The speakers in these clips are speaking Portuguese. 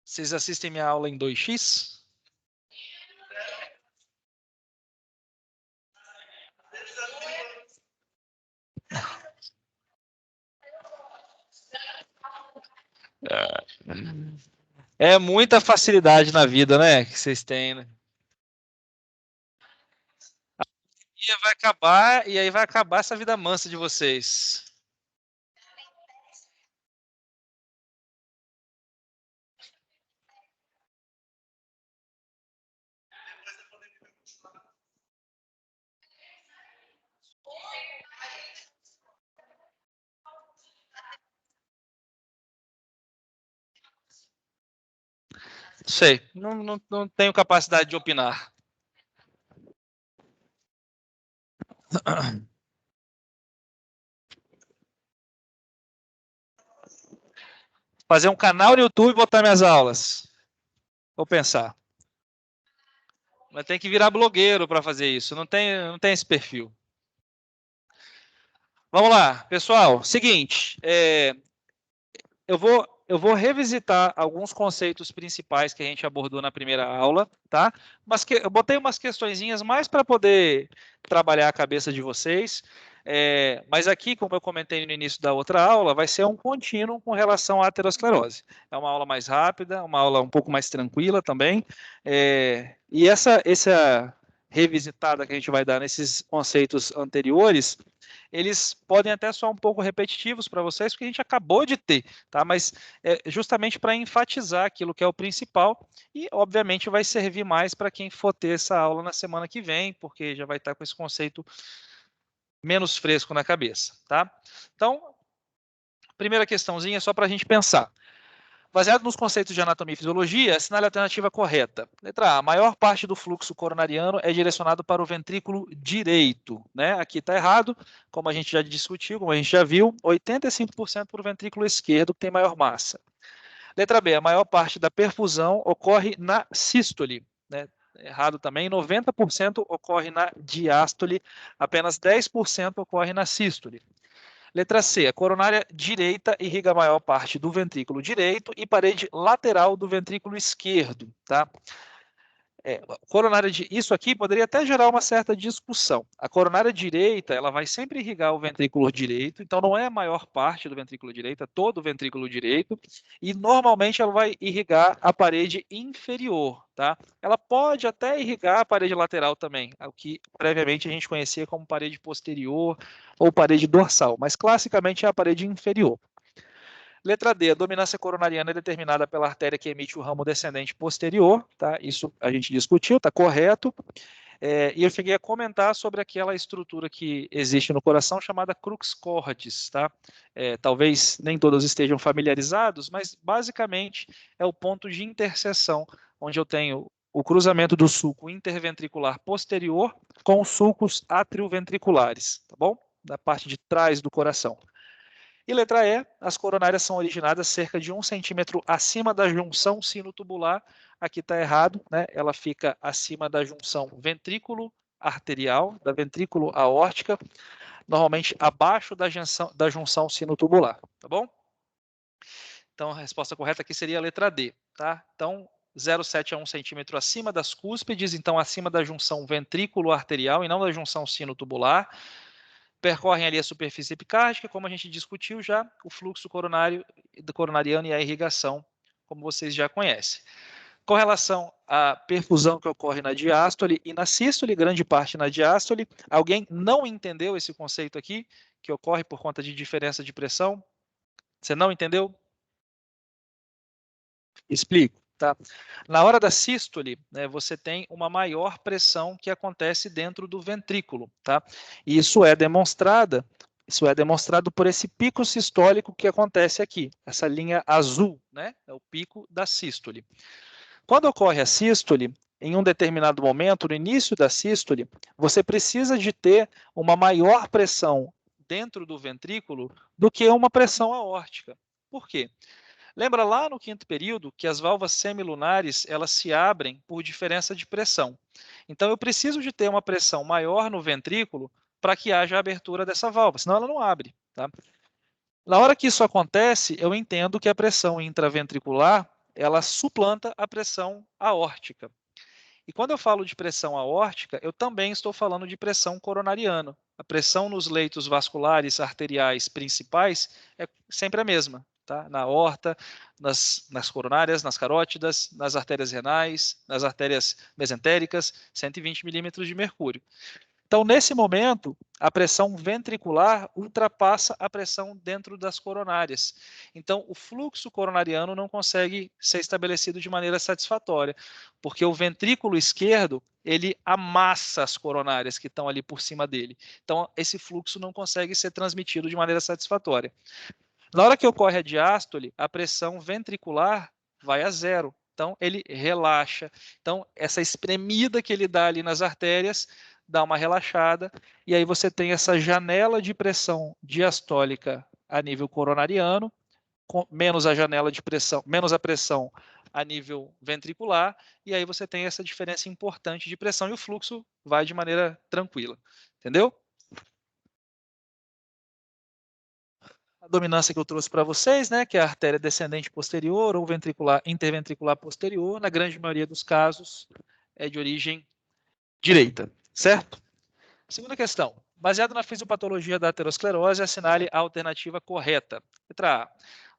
Vocês assistem minha aula em 2x? É muita facilidade na vida, né? Que vocês têm, né? E vai acabar, e aí vai acabar essa vida mansa de vocês. Sei, não tenho capacidade de opinar. Fazer um canal no YouTube e botar minhas aulas. Vou pensar. Mas tem que virar blogueiro para fazer isso. Não tem esse perfil. Vamos lá, pessoal. Seguinte, eu vou revisitar alguns conceitos principais que a gente abordou na primeira aula, tá? Mas eu botei umas questõezinhas mais para poder trabalhar a cabeça de vocês. Mas aqui, como eu comentei no início da outra aula, vai ser um contínuo com relação à aterosclerose. É uma aula mais rápida, uma aula um pouco mais tranquila também. E essa revisitada que a gente vai dar nesses conceitos anteriores, eles podem até soar um pouco repetitivos para vocês, porque a gente acabou de ter, tá? Mas justamente para enfatizar aquilo que é o principal e, obviamente, vai servir mais para quem for ter essa aula na semana que vem, porque já vai estar com esse conceito menos fresco na cabeça, tá? Então, primeira questãozinha só para a gente pensar. Baseado nos conceitos de anatomia e fisiologia, assinale a alternativa correta. Letra A. A maior parte do fluxo coronariano é direcionado para o ventrículo direito. Né? Aqui está errado, como a gente já discutiu, como a gente já viu, 85% para o ventrículo esquerdo, que tem maior massa. Letra B. A maior parte da perfusão ocorre na sístole. Né? Errado também, 90% ocorre na diástole, apenas 10% ocorre na sístole. Letra C, a coronária direita irriga a maior parte do ventrículo direito e parede lateral do ventrículo esquerdo, tá? Isso aqui poderia até gerar uma certa discussão. A coronária direita, ela vai sempre irrigar o ventrículo direito, então não é a maior parte do ventrículo direito, é todo o ventrículo direito, e normalmente ela vai irrigar a parede inferior, tá? Ela pode até irrigar a parede lateral também, o que previamente a gente conhecia como parede posterior ou parede dorsal, mas classicamente é a parede inferior. Letra D, a dominância coronariana é determinada pela artéria que emite o ramo descendente posterior, tá? Isso a gente discutiu, está correto. E eu cheguei a comentar sobre aquela estrutura que existe no coração chamada crux cordis, tá? Talvez nem todos estejam familiarizados, mas basicamente é o ponto de interseção, onde eu tenho o cruzamento do sulco interventricular posterior com os sulcos atrioventriculares, tá bom? Da parte de trás do coração. E letra E, as coronárias são originadas cerca de 1 centímetro acima da junção sinotubular. Aqui está errado, né? Ela fica acima da junção ventrículo arterial, da ventrículo aórtica, normalmente abaixo da junção sinotubular, tá bom? Então, a resposta correta aqui seria a letra D, tá? Então, 0,7 a 1 centímetro acima das cúspides, então acima da junção ventrículo arterial e não da junção sinotubular. Percorrem ali a superfície epicárdica, como a gente discutiu já, o fluxo coronariano e a irrigação, como vocês já conhecem. Com relação à perfusão que ocorre na diástole e na sístole, grande parte na diástole, alguém não entendeu esse conceito aqui, que ocorre por conta de diferença de pressão? Você não entendeu? Explico. Tá? Na hora da sístole, né, você tem uma maior pressão que acontece dentro do ventrículo. Tá? E isso é demonstrado por esse pico sistólico que acontece aqui, essa linha azul, né, é o pico da sístole. Quando ocorre a sístole, em um determinado momento, no início da sístole, você precisa de ter uma maior pressão dentro do ventrículo do que uma pressão aórtica. Por quê? Lembra lá no quinto período que as válvulas semilunares elas se abrem por diferença de pressão. Então eu preciso de ter uma pressão maior no ventrículo para que haja a abertura dessa válvula, senão ela não abre. Tá? Na hora que isso acontece, eu entendo que a pressão intraventricular ela suplanta a pressão aórtica. E quando eu falo de pressão aórtica, eu também estou falando de pressão coronariana. A pressão nos leitos vasculares arteriais principais é sempre a mesma, tá? Na aorta, nas coronárias, nas carótidas, nas artérias renais, nas artérias mesentéricas, 120 milímetros de mercúrio. Então, nesse momento, a pressão ventricular ultrapassa a pressão dentro das coronárias. Então, o fluxo coronariano não consegue ser estabelecido de maneira satisfatória, porque o ventrículo esquerdo, ele amassa as coronárias que estão ali por cima dele. Então, esse fluxo não consegue ser transmitido de maneira satisfatória. Na hora que ocorre a diástole, a pressão ventricular vai a zero. Então, ele relaxa. Então, essa espremida que ele dá ali nas artérias dá uma relaxada, e aí você tem essa janela de pressão diastólica a nível coronariano, menos a janela de pressão, menos a pressão a nível ventricular, e aí você tem essa diferença importante de pressão e o fluxo vai de maneira tranquila. Entendeu? A dominância que eu trouxe para vocês, né, que é a artéria descendente posterior ou ventricular, interventricular posterior, na grande maioria dos casos é de origem direita, certo? Segunda questão. Baseado na fisiopatologia da aterosclerose, assinale a alternativa correta. Letra A.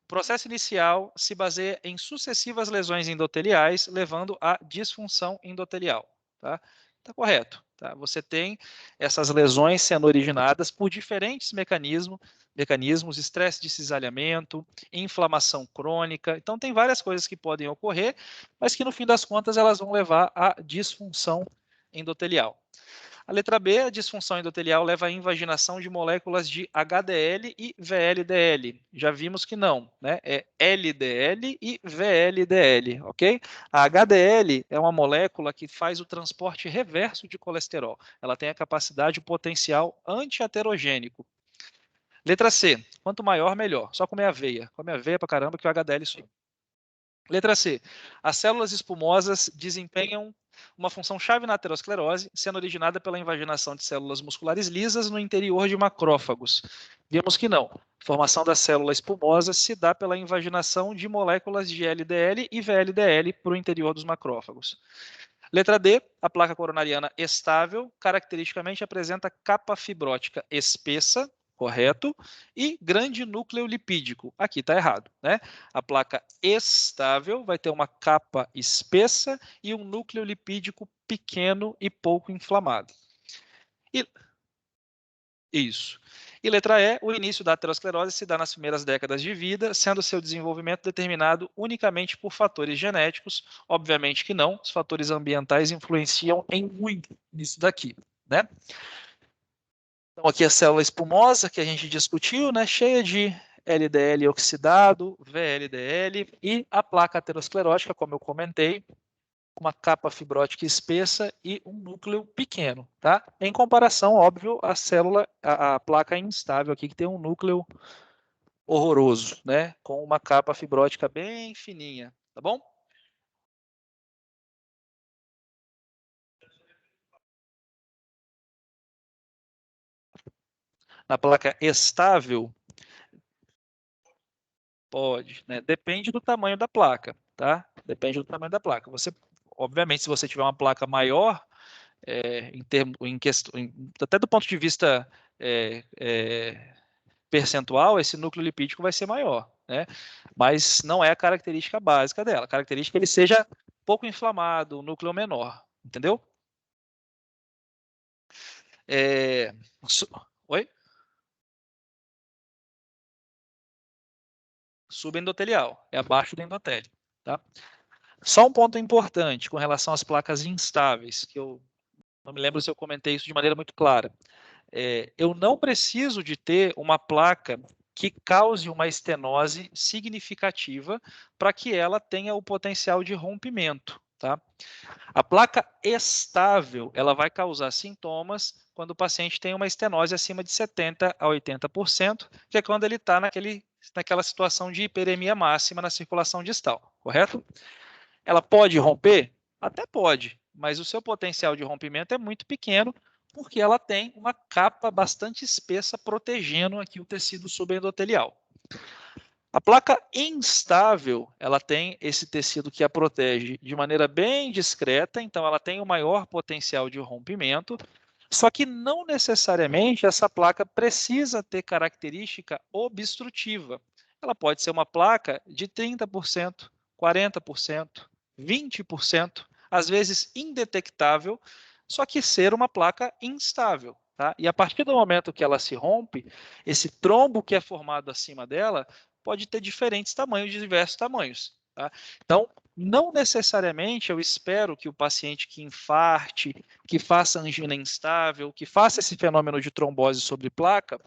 O processo inicial se baseia em sucessivas lesões endoteliais, levando à disfunção endotelial. Tá? Tá correto. Tá? Você tem essas lesões sendo originadas por diferentes mecanismos, estresse de cisalhamento, inflamação crônica. Então, tem várias coisas que podem ocorrer, mas que no fim das contas elas vão levar à disfunção endotelial. A letra B, a disfunção endotelial leva à invaginação de moléculas de HDL e VLDL. Já vimos que não, né? É LDL e VLDL, ok? A HDL é uma molécula que faz o transporte reverso de colesterol. Ela tem a capacidade, o potencial anti-aterogênico. Letra C, quanto maior, melhor. Só comer aveia. Come aveia pra caramba que o HDL sobe. Letra C. As células espumosas desempenham uma função chave na aterosclerose, sendo originada pela invaginação de células musculares lisas no interior de macrófagos. Vimos que não. A formação da célula espumosa se dá pela invaginação de moléculas de LDL e VLDL para o interior dos macrófagos. Letra D, a placa coronariana estável, caracteristicamente apresenta capa fibrótica espessa, correto, e grande núcleo lipídico. Aqui está errado, né? A placa estável vai ter uma capa espessa e um núcleo lipídico pequeno e pouco inflamado. Isso. E letra E, o início da aterosclerose se dá nas primeiras décadas de vida, sendo seu desenvolvimento determinado unicamente por fatores genéticos. Obviamente que não, os fatores ambientais influenciam em muito nisso daqui, né? Então aqui a célula espumosa que a gente discutiu, né, cheia de LDL oxidado, VLDL e a placa aterosclerótica, como eu comentei, uma capa fibrótica espessa e um núcleo pequeno, tá? Em comparação, óbvio, à célula, a placa instável aqui, que tem um núcleo horroroso, né? Com uma capa fibrótica bem fininha, tá bom? Na placa estável, pode, né? Depende do tamanho da placa, tá? Depende do tamanho da placa. Você, obviamente, se você tiver uma placa maior, até do ponto de vista percentual, esse núcleo lipídico vai ser maior, né? Mas não é a característica básica dela. A característica é que ele seja pouco inflamado, o núcleo menor, entendeu? É... Oi? Subendotelial, é abaixo do endotélio, tá? Só um ponto importante com relação às placas instáveis, que eu não me lembro se eu comentei isso de maneira muito clara. Eu não preciso de ter uma placa que cause uma estenose significativa para que ela tenha o potencial de rompimento, tá? A placa estável, ela vai causar sintomas quando o paciente tem uma estenose acima de 70% a 80%, que é quando ele está naquela situação de hiperemia máxima na circulação distal, correto? Ela pode romper? Até pode, mas o seu potencial de rompimento é muito pequeno, porque ela tem uma capa bastante espessa protegendo aqui o tecido subendotelial. A placa instável, ela tem esse tecido que a protege de maneira bem discreta, então ela tem o maior potencial de rompimento, só que não necessariamente essa placa precisa ter característica obstrutiva. Ela pode ser uma placa de 30%, 40%, 20%, às vezes indetectável, só que ser uma placa instável. Tá? E a partir do momento que ela se rompe, esse trombo que é formado acima dela pode ter diferentes tamanhos, de diversos tamanhos. Tá? Então, não necessariamente eu espero que o paciente que infarte, que faça angina instável, que faça esse fenômeno de trombose sobre placa,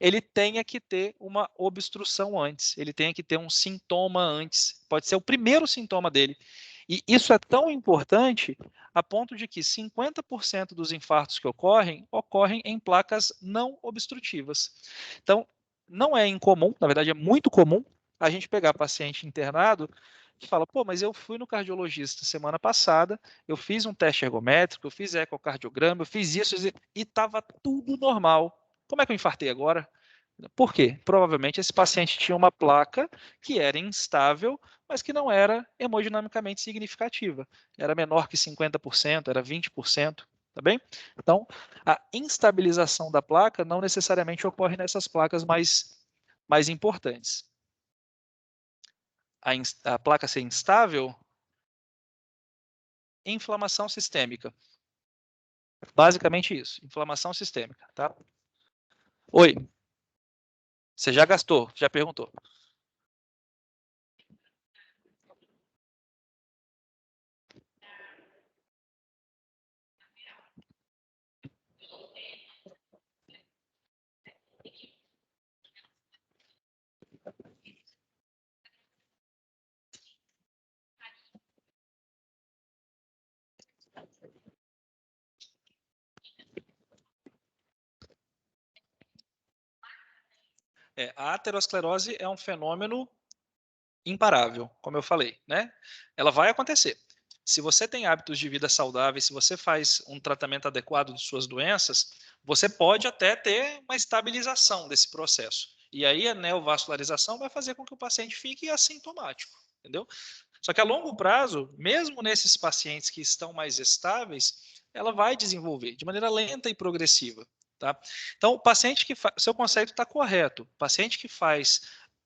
ele tenha que ter uma obstrução antes, ele tenha que ter um sintoma antes, pode ser o primeiro sintoma dele. E isso é tão importante a ponto de que 50% dos infartos que ocorrem em placas não obstrutivas. Então, não é incomum, na verdade é muito comum, a gente pegar paciente internado que fala, pô, mas eu fui no cardiologista semana passada, eu fiz um teste ergométrico, eu fiz ecocardiograma, eu fiz isso e estava tudo normal. Como é que eu infartei agora? Por quê? Provavelmente esse paciente tinha uma placa que era instável, mas que não era hemodinamicamente significativa. Era menor que 50%, era 20%, tá bem? Então, a instabilização da placa não necessariamente ocorre nessas placas mais importantes. A placa ser instável, inflamação sistêmica. Basicamente isso, inflamação sistêmica, tá? Oi, você já gastou, já perguntou. A aterosclerose é um fenômeno imparável, como eu falei, né? Ela vai acontecer. Se você tem hábitos de vida saudáveis, se você faz um tratamento adequado de suas doenças, você pode até ter uma estabilização desse processo. E aí a neovascularização vai fazer com que o paciente fique assintomático, entendeu? Só que a longo prazo, mesmo nesses pacientes que estão mais estáveis, ela vai desenvolver de maneira lenta e progressiva. Tá? Então, o paciente que faz, seu conceito está correto. O paciente que faz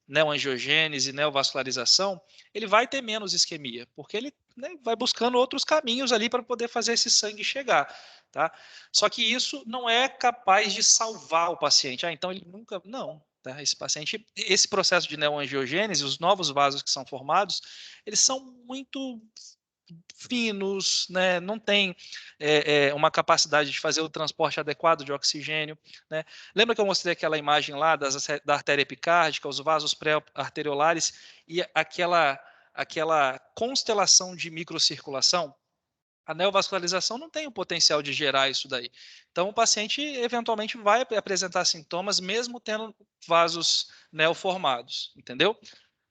neoangiogênese, neovascularização, ele vai ter menos isquemia, porque ele, né, vai buscando outros caminhos ali para poder fazer esse sangue chegar. Tá? Só que isso não é capaz de salvar o paciente. Então ele nunca. Não. Tá? Esse paciente, esse processo de neoangiogênese, os novos vasos que são formados, eles são muito finos, né? Não tem uma capacidade de fazer o transporte adequado de oxigênio. Né? Lembra que eu mostrei aquela imagem lá da artéria epicárdica, os vasos pré-arteriolares e aquela constelação de microcirculação? A neovascularização não tem o potencial de gerar isso daí. Então, o paciente eventualmente vai apresentar sintomas mesmo tendo vasos neoformados, entendeu?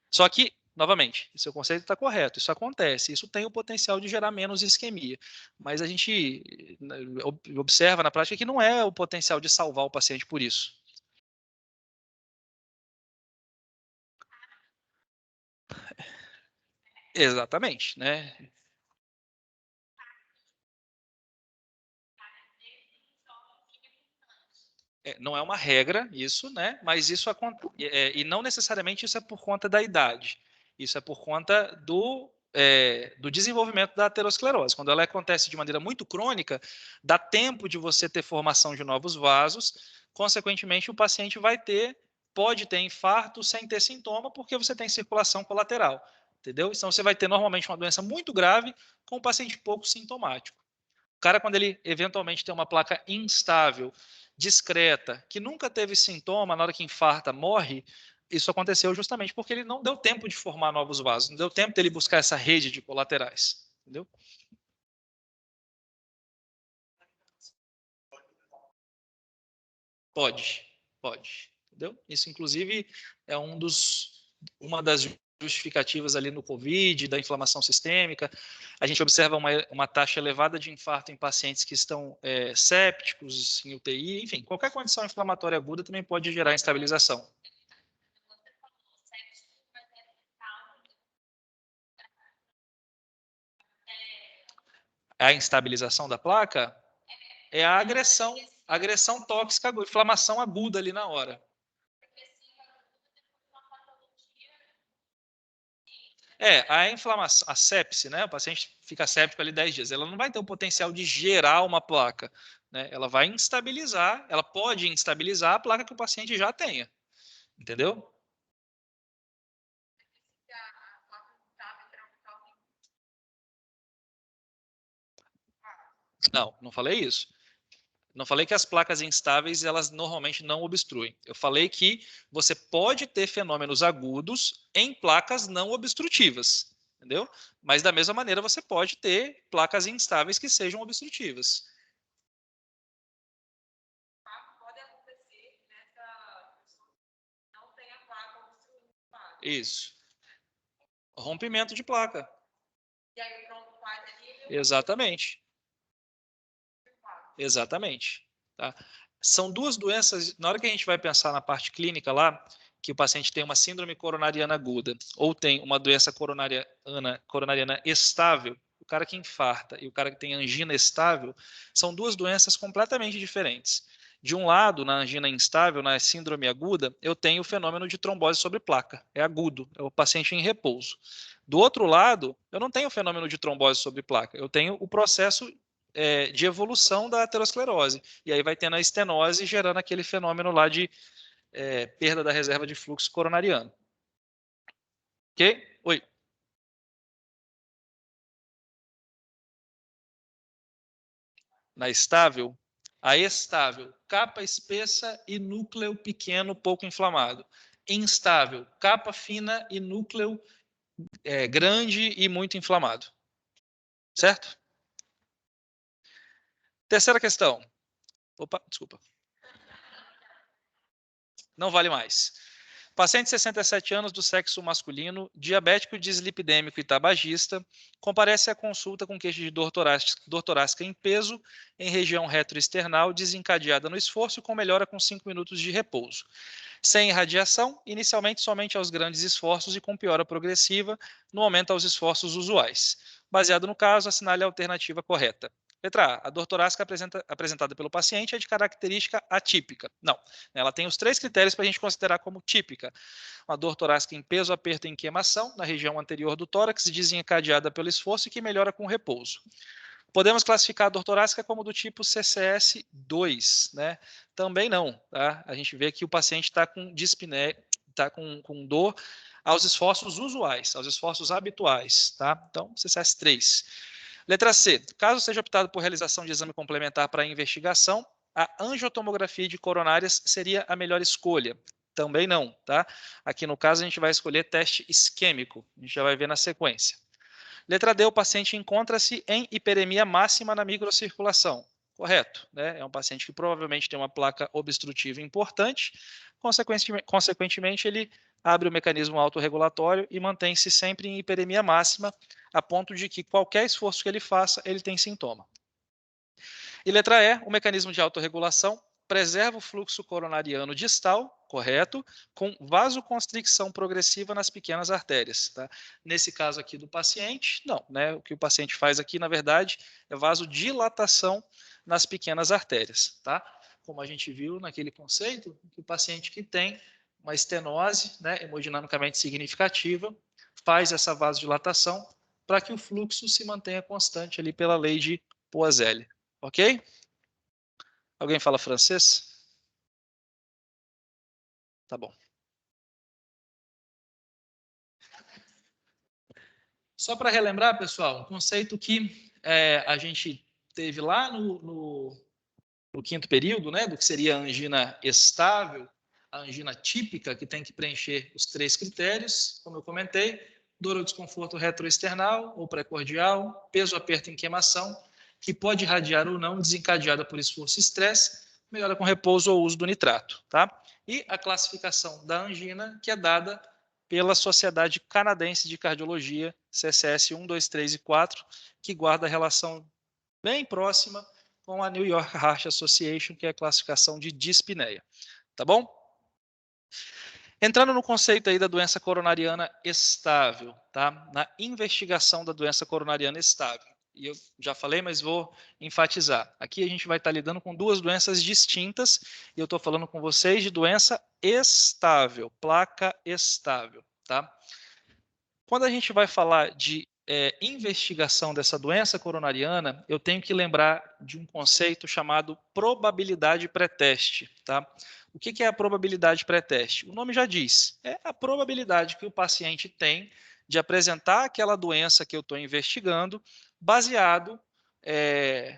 Só que, novamente, seu conceito está correto, isso acontece, isso tem o potencial de gerar menos isquemia, mas a gente observa na prática que não é o potencial de salvar o paciente por isso. Exatamente, né? Não é uma regra isso, né? Mas isso acontece, e não necessariamente isso é por conta da idade. Isso é por conta do desenvolvimento da aterosclerose. Quando ela acontece de maneira muito crônica, dá tempo de você ter formação de novos vasos. Consequentemente, o paciente pode ter infarto sem ter sintoma, porque você tem circulação colateral, entendeu? Então você vai ter normalmente uma doença muito grave com um paciente pouco sintomático. O cara, quando ele eventualmente tem uma placa instável, discreta, que nunca teve sintoma, na hora que infarta, morre, isso aconteceu justamente porque ele não deu tempo de formar novos vasos, não deu tempo dele buscar essa rede de colaterais. Entendeu? Pode, pode. Entendeu? Isso, inclusive, é uma das justificativas ali no COVID, da inflamação sistêmica. A gente observa uma taxa elevada de infarto em pacientes que estão sépticos, em UTI, enfim, qualquer condição inflamatória aguda também pode gerar instabilização. A instabilização da placa é a agressão tóxica, inflamação aguda ali na hora. A inflamação, a sepse, né? O paciente fica séptico ali 10 dias. Ela não vai ter o potencial de gerar uma placa, né? Ela vai instabilizar, ela pode instabilizar a placa que o paciente já tenha. Entendeu? Não falei isso. Não falei que as placas instáveis, elas normalmente não obstruem. Eu falei que você pode ter fenômenos agudos em placas não obstrutivas, entendeu? Mas da mesma maneira você pode ter placas instáveis que sejam obstrutivas. Isso. Rompimento de placa. Exatamente. Exatamente. Tá? São duas doenças, na hora que a gente vai pensar na parte clínica lá, que o paciente tem uma síndrome coronariana aguda ou tem uma doença coronariana estável, o cara que infarta e o cara que tem angina estável, são duas doenças completamente diferentes. De um lado, na angina instável, na síndrome aguda, eu tenho o fenômeno de trombose sobre placa, é agudo, é o paciente em repouso. Do outro lado, eu não tenho o fenômeno de trombose sobre placa, eu tenho o processo de evolução da aterosclerose. E aí vai tendo a estenose, gerando aquele fenômeno lá de perda da reserva de fluxo coronariano. Ok? Oi. Na estável, a estável, capa espessa e núcleo pequeno, pouco inflamado. Instável, capa fina e núcleo grande e muito inflamado. Certo? Terceira questão. Opa, desculpa. Não vale mais. Paciente de 67 anos do sexo masculino, diabético, dislipidêmico e tabagista, comparece à consulta com queixa de dor torácica em peso, em região retroesternal, desencadeada no esforço, com melhora com 5 minutos de repouso. Sem irradiação, inicialmente somente aos grandes esforços e com piora progressiva no aumento aos esforços usuais. Baseado no caso, assinale a alternativa correta. Letra A. A dor torácica apresentada pelo paciente é de característica atípica. Não. Ela tem os 3 critérios para a gente considerar como típica. Uma dor torácica em peso, aperto e em queimação, na região anterior do tórax, desencadeada pelo esforço e que melhora com repouso. Podemos classificar a dor torácica como do tipo CCS2, né? Também não, tá? A gente vê que o paciente está com dispneia, está com dor aos esforços usuais, aos esforços habituais, tá? Então, CCS3. Letra C. Caso seja optado por realização de exame complementar para investigação, a angiotomografia de coronárias seria a melhor escolha. Também não, tá? Aqui no caso a gente vai escolher teste isquêmico, a gente já vai ver na sequência. Letra D, o paciente encontra-se em hiperemia máxima na microcirculação. Correto, né? É um paciente que provavelmente tem uma placa obstrutiva importante, consequentemente ele abre o mecanismo autorregulatório e mantém-se sempre em hiperemia máxima, a ponto de que qualquer esforço que ele faça, ele tem sintoma. E letra E, o mecanismo de autorregulação preserva o fluxo coronariano distal, correto, com vasoconstricção progressiva nas pequenas artérias. Tá? Nesse caso aqui do paciente, não. Né? O que o paciente faz aqui, na verdade, é vasodilatação nas pequenas artérias. Tá? Como a gente viu naquele conceito, que o paciente que tem uma estenose, né, hemodinamicamente significativa, faz essa vasodilatação para que o fluxo se mantenha constante ali pela lei de Poiseuille. Ok? Alguém fala francês? Tá bom. Só para relembrar, pessoal, um conceito que a gente teve lá no quinto período, né, do que seria a angina estável, a angina típica, que tem que preencher os 3 critérios, como eu comentei, dor ou desconforto retroesternal ou precordial, peso, aperto em queimação, que pode irradiar ou não, desencadeada por esforço e estresse, melhora com repouso ou uso do nitrato. Tá? E a classificação da angina, que é dada pela Sociedade Canadense de Cardiologia, CSS 1, 2, 3 e 4, que guarda relação bem próxima com a New York Heart Association, que é a classificação de dispneia. Tá bom? Entrando no conceito aí da doença coronariana estável, tá? Na investigação da doença coronariana estável. e eu já falei, mas vou enfatizar. Aqui a gente vai estar lidando com duas doenças distintas, e eu estou falando com vocês de doença estável, placa estável, tá? Quando a gente vai falar de investigação dessa doença coronariana, eu tenho que lembrar de um conceito chamado probabilidade pré-teste, tá? O que é a probabilidade pré-teste? O nome já diz, é a probabilidade que o paciente tem de apresentar aquela doença que eu estou investigando, baseado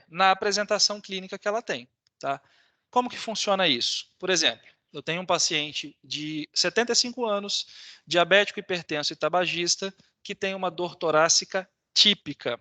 na apresentação clínica que ela tem, tá? Como que funciona isso? Por exemplo, eu tenho um paciente de 75 anos, diabético, hipertenso e tabagista, que tem uma dor torácica típica.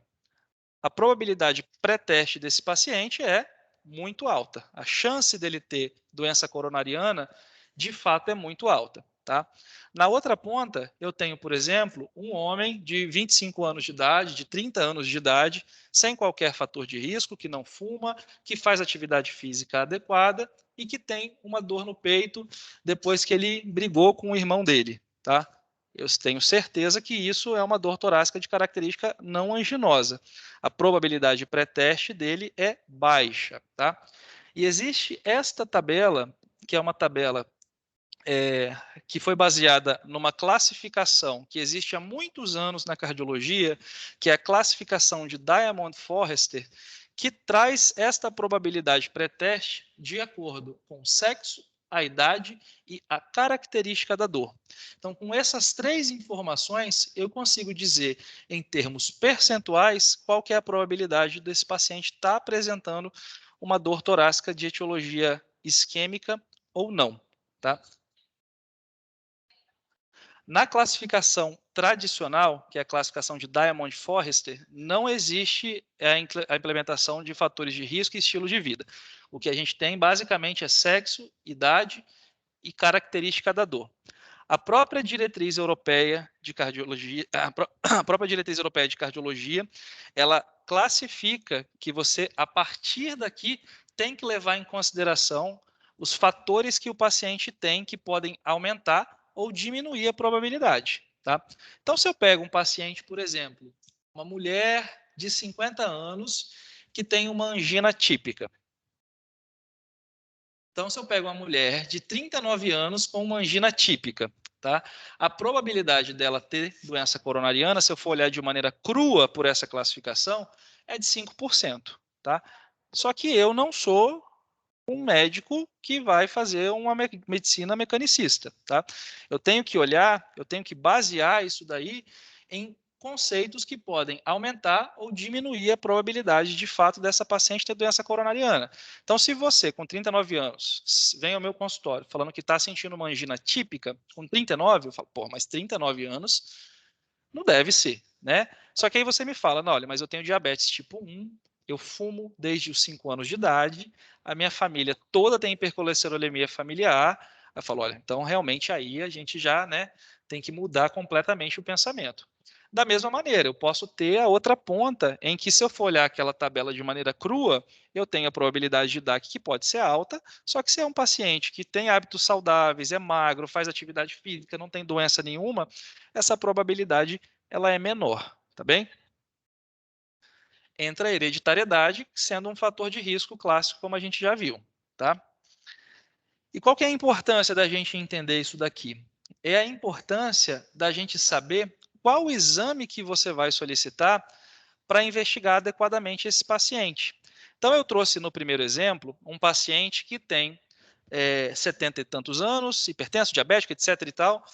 A probabilidade pré-teste desse paciente é muito alta. A chance dele ter doença coronariana, de fato, é muito alta. Tá? Na outra ponta, eu tenho, por exemplo, um homem de 25 anos de idade, de 30 anos de idade, sem qualquer fator de risco, que não fuma, que faz atividade física adequada e que tem uma dor no peito depois que ele brigou com o irmão dele. Tá? Eu tenho certeza que isso é uma dor torácica de característica não anginosa. A probabilidade pré-teste dele é baixa. Tá? E existe esta tabela, que é uma tabela que foi baseada numa classificação que existe há muitos anos na cardiologia, que é a classificação de Diamond-Forrester, que traz esta probabilidade pré-teste de acordo com o sexo, a idade e a característica da dor. Então, com essas três informações, eu consigo dizer, em termos percentuais, qual que é a probabilidade desse paciente estar apresentando uma dor torácica de etiologia isquêmica ou não. Tá? Na classificação tradicional, que é a classificação de Diamond-Forrester, não existe a implementação de fatores de risco e estilo de vida. O que a gente tem, basicamente, é sexo, idade e característica da dor. A própria diretriz europeia de cardiologia, a própria diretriz europeia de cardiologia, ela classifica que você, a partir daqui, tem que levar em consideração os fatores que o paciente tem que podem aumentar ou diminuir a probabilidade. Tá? Então, se eu pego um paciente, por exemplo, uma mulher de 50 anos que tem uma angina típica. Então, se eu pego uma mulher de 39 anos com uma angina típica, tá? A probabilidade dela ter doença coronariana, se eu for olhar de maneira crua por essa classificação, é de 5%. Tá? Só que eu não sou um médico que vai fazer uma medicina mecanicista. Tá? Eu tenho que olhar, eu tenho que basear isso daí em conceitos que podem aumentar ou diminuir a probabilidade de fato dessa paciente ter doença coronariana. Então, se você, com 39 anos, vem ao meu consultório falando que está sentindo uma angina típica, com 39, eu falo, pô, mas 39 anos não deve ser, né? Só que aí você me fala, não, olha, mas eu tenho diabetes tipo 1, eu fumo desde os 5 anos de idade, a minha família toda tem hipercolesterolemia familiar. Eu falo, olha, então realmente aí a gente já, né, tem que mudar completamente o pensamento. Da mesma maneira, eu posso ter a outra ponta em que, se eu for olhar aquela tabela de maneira crua, eu tenho a probabilidade de DAC que pode ser alta, só que se é um paciente que tem hábitos saudáveis, é magro, faz atividade física, não tem doença nenhuma, essa probabilidade ela é menor, tá bem? Entra a hereditariedade, sendo um fator de risco clássico, como a gente já viu, tá? E qual que é a importância da gente entender isso daqui? É a importância da gente saber qual o exame que você vai solicitar para investigar adequadamente esse paciente. Então, eu trouxe no primeiro exemplo um paciente que tem 70 e tantos anos, hipertenso, diabético, etc. e tal,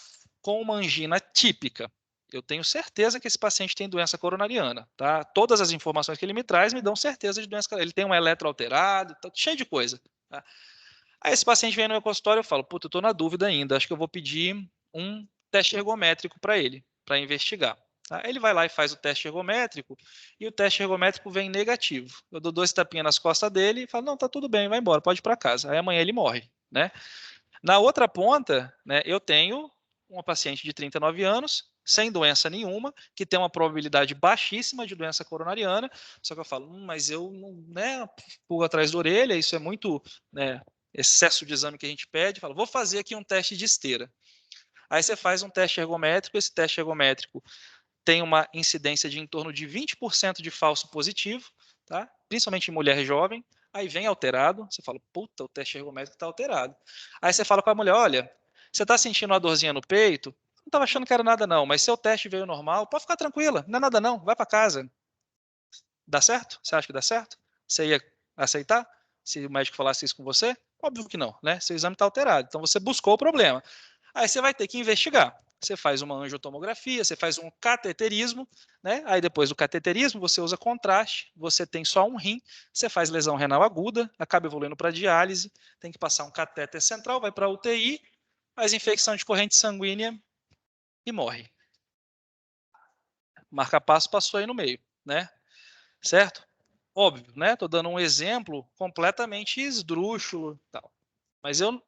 com uma angina típica. Eu tenho certeza que esse paciente tem doença coronariana, tá? Todas as informações que ele me traz me dão certeza de doença. Ele tem um eletro alterado, tá cheio de coisa. Tá? Aí esse paciente vem no meu consultório e eu falo, puta, eu estou na dúvida ainda, acho que eu vou pedir um teste ergométrico para ele, para investigar. Tá? Ele vai lá e faz o teste ergométrico e o teste ergométrico vem negativo. Eu dou 2 tapinhas nas costas dele e falo, não, tá tudo bem, vai embora, pode ir para casa. Aí amanhã ele morre, né? Na outra ponta, né, eu tenho uma paciente de 39 anos, sem doença nenhuma, que tem uma probabilidade baixíssima de doença coronariana, só que eu falo, mas eu não, né, pulgo atrás da orelha, isso é muito, né, excesso de exame que a gente pede, falo, vou fazer aqui um teste de esteira. Aí você faz um teste ergométrico, esse teste ergométrico tem uma incidência de em torno de 20% de falso positivo, tá? Principalmente em mulher jovem. Aí vem alterado, você fala, puta, o teste ergométrico está alterado. Aí você fala com a mulher, olha, você está sentindo uma dorzinha no peito? Não estava achando que era nada não, mas seu teste veio normal, pode ficar tranquila, não é nada não, vai para casa. Dá certo? Você acha que dá certo? Você ia aceitar se o médico falasse isso com você? Óbvio que não, né? Seu exame está alterado, então você buscou o problema. Aí você vai ter que investigar. Você faz uma angiotomografia, você faz um cateterismo, né? Aí depois do cateterismo você usa contraste, você tem só um rim, você faz lesão renal aguda, acaba evoluindo para diálise, tem que passar um catéter central, vai para UTI, faz infecção de corrente sanguínea e morre. Marca-passo passou aí no meio, né? Certo? Óbvio, né? Estou dando um exemplo completamente esdrúxulo, tal. Mas eu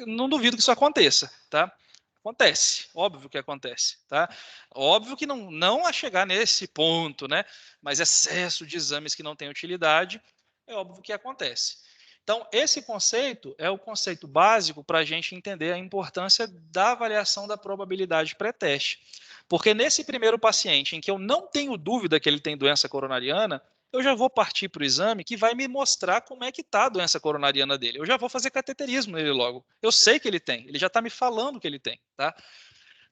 não duvido que isso aconteça, tá? Acontece, óbvio que acontece, tá? Óbvio que não a chegar nesse ponto, né? Mas excesso de exames que não têm utilidade, é óbvio que acontece. Então, esse conceito é o conceito básico para a gente entender a importância da avaliação da probabilidade pré-teste. Porque nesse primeiro paciente, em que eu não tenho dúvida que ele tem doença coronariana, eu já vou partir para o exame que vai me mostrar como é que está a doença coronariana dele. Eu já vou fazer cateterismo nele logo. Eu sei que ele tem, ele já está me falando que ele tem, tá?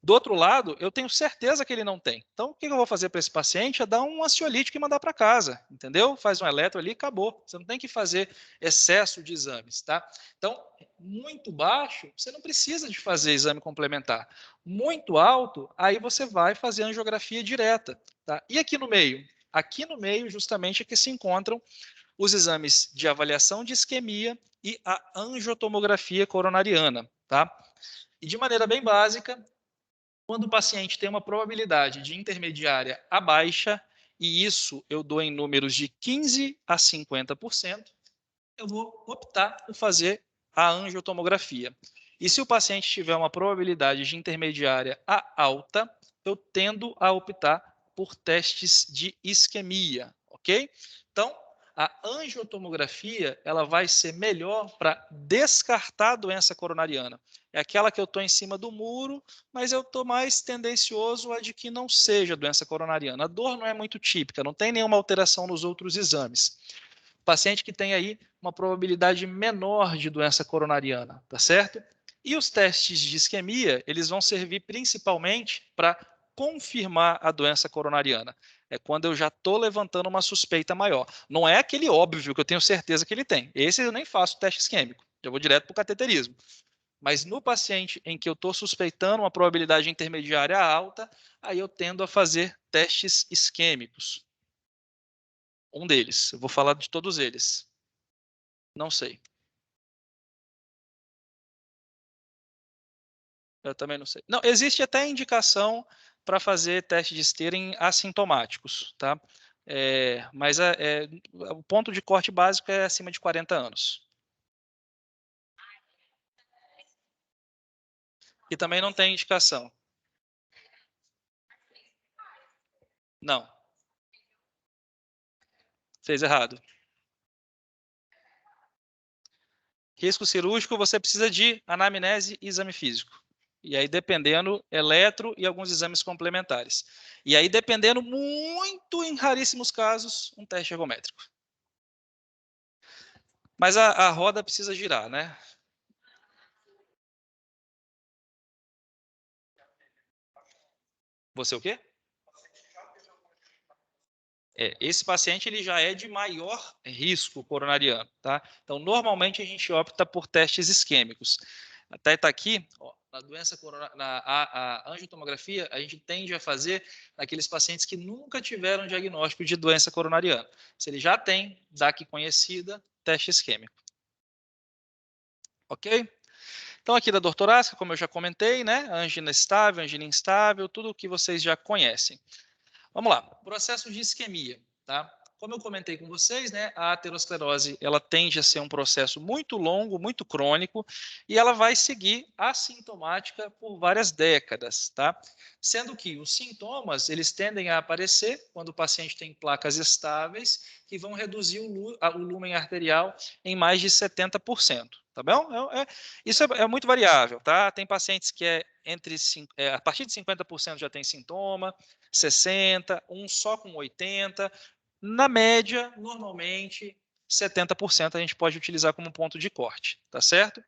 Do outro lado, eu tenho certeza que ele não tem. Então, o que eu vou fazer para esse paciente é dar um ansiolítico e mandar para casa, entendeu? Faz um eletro ali e acabou. Você não tem que fazer excesso de exames, tá? Então, muito baixo, você não precisa de fazer exame complementar. Muito alto, aí você vai fazer angiografia direta, tá? E aqui no meio? Aqui no meio, justamente, é que se encontram os exames de avaliação de isquemia e a angiotomografia coronariana, tá? E de maneira bem básica, quando o paciente tem uma probabilidade de intermediária a baixa, e isso eu dou em números de 15 a 50%, eu vou optar por fazer a angiotomografia. E se o paciente tiver uma probabilidade de intermediária a alta, eu tendo a optar por testes de isquemia, ok? Então, a angiotomografia ela vai ser melhor para descartar a doença coronariana. É aquela que eu estou em cima do muro, mas eu estou mais tendencioso a de que não seja doença coronariana. A dor não é muito típica, não tem nenhuma alteração nos outros exames. Paciente que tem aí uma probabilidade menor de doença coronariana, tá certo? E os testes de isquemia, eles vão servir principalmente para confirmar a doença coronariana. É quando eu já estou levantando uma suspeita maior. Não é aquele óbvio que eu tenho certeza que ele tem. Esse eu nem faço teste isquêmico. Eu vou direto para o cateterismo. Mas no paciente em que eu estou suspeitando uma probabilidade intermediária alta, aí eu tendo a fazer testes isquêmicos. Um deles. Eu vou falar de todos eles. Não sei. Eu também não sei. Não, existe até indicação para fazer teste de esteira em assintomáticos, tá? Mas o ponto de corte básico é acima de 40 anos. E também não tem indicação. Não. Fez errado. Risco cirúrgico, você precisa de anamnese e exame físico. E aí, dependendo, eletro e alguns exames complementares. E aí, dependendo muito, em raríssimos casos, um teste ergométrico. Mas a roda precisa girar, né? Você o quê? Esse paciente ele já é de maior risco coronariano, tá? Então, normalmente a gente opta por testes isquêmicos. Até está aqui, ó, na doença a angiotomografia, a gente tende a fazer naqueles pacientes que nunca tiveram diagnóstico de doença coronariana. Se ele já tem, DAC conhecida, teste isquêmico. Ok? Então, aqui da dor torácica, como eu já comentei, né? Angina estável, angina instável, tudo o que vocês já conhecem. Vamos lá, processo de isquemia, tá? Como eu comentei com vocês, né, a aterosclerose ela tende a ser um processo muito longo, muito crônico, e ela vai seguir assintomática por várias décadas, tá? Sendo que os sintomas eles tendem a aparecer quando o paciente tem placas estáveis que vão reduzir o lumen arterial em mais de 70%. Tá bom? Isso é muito variável, tá? Tem pacientes que é a partir de 50% já tem sintoma, 60%, um só com 80%. Na média, normalmente, 70% a gente pode utilizar como ponto de corte, tá certo?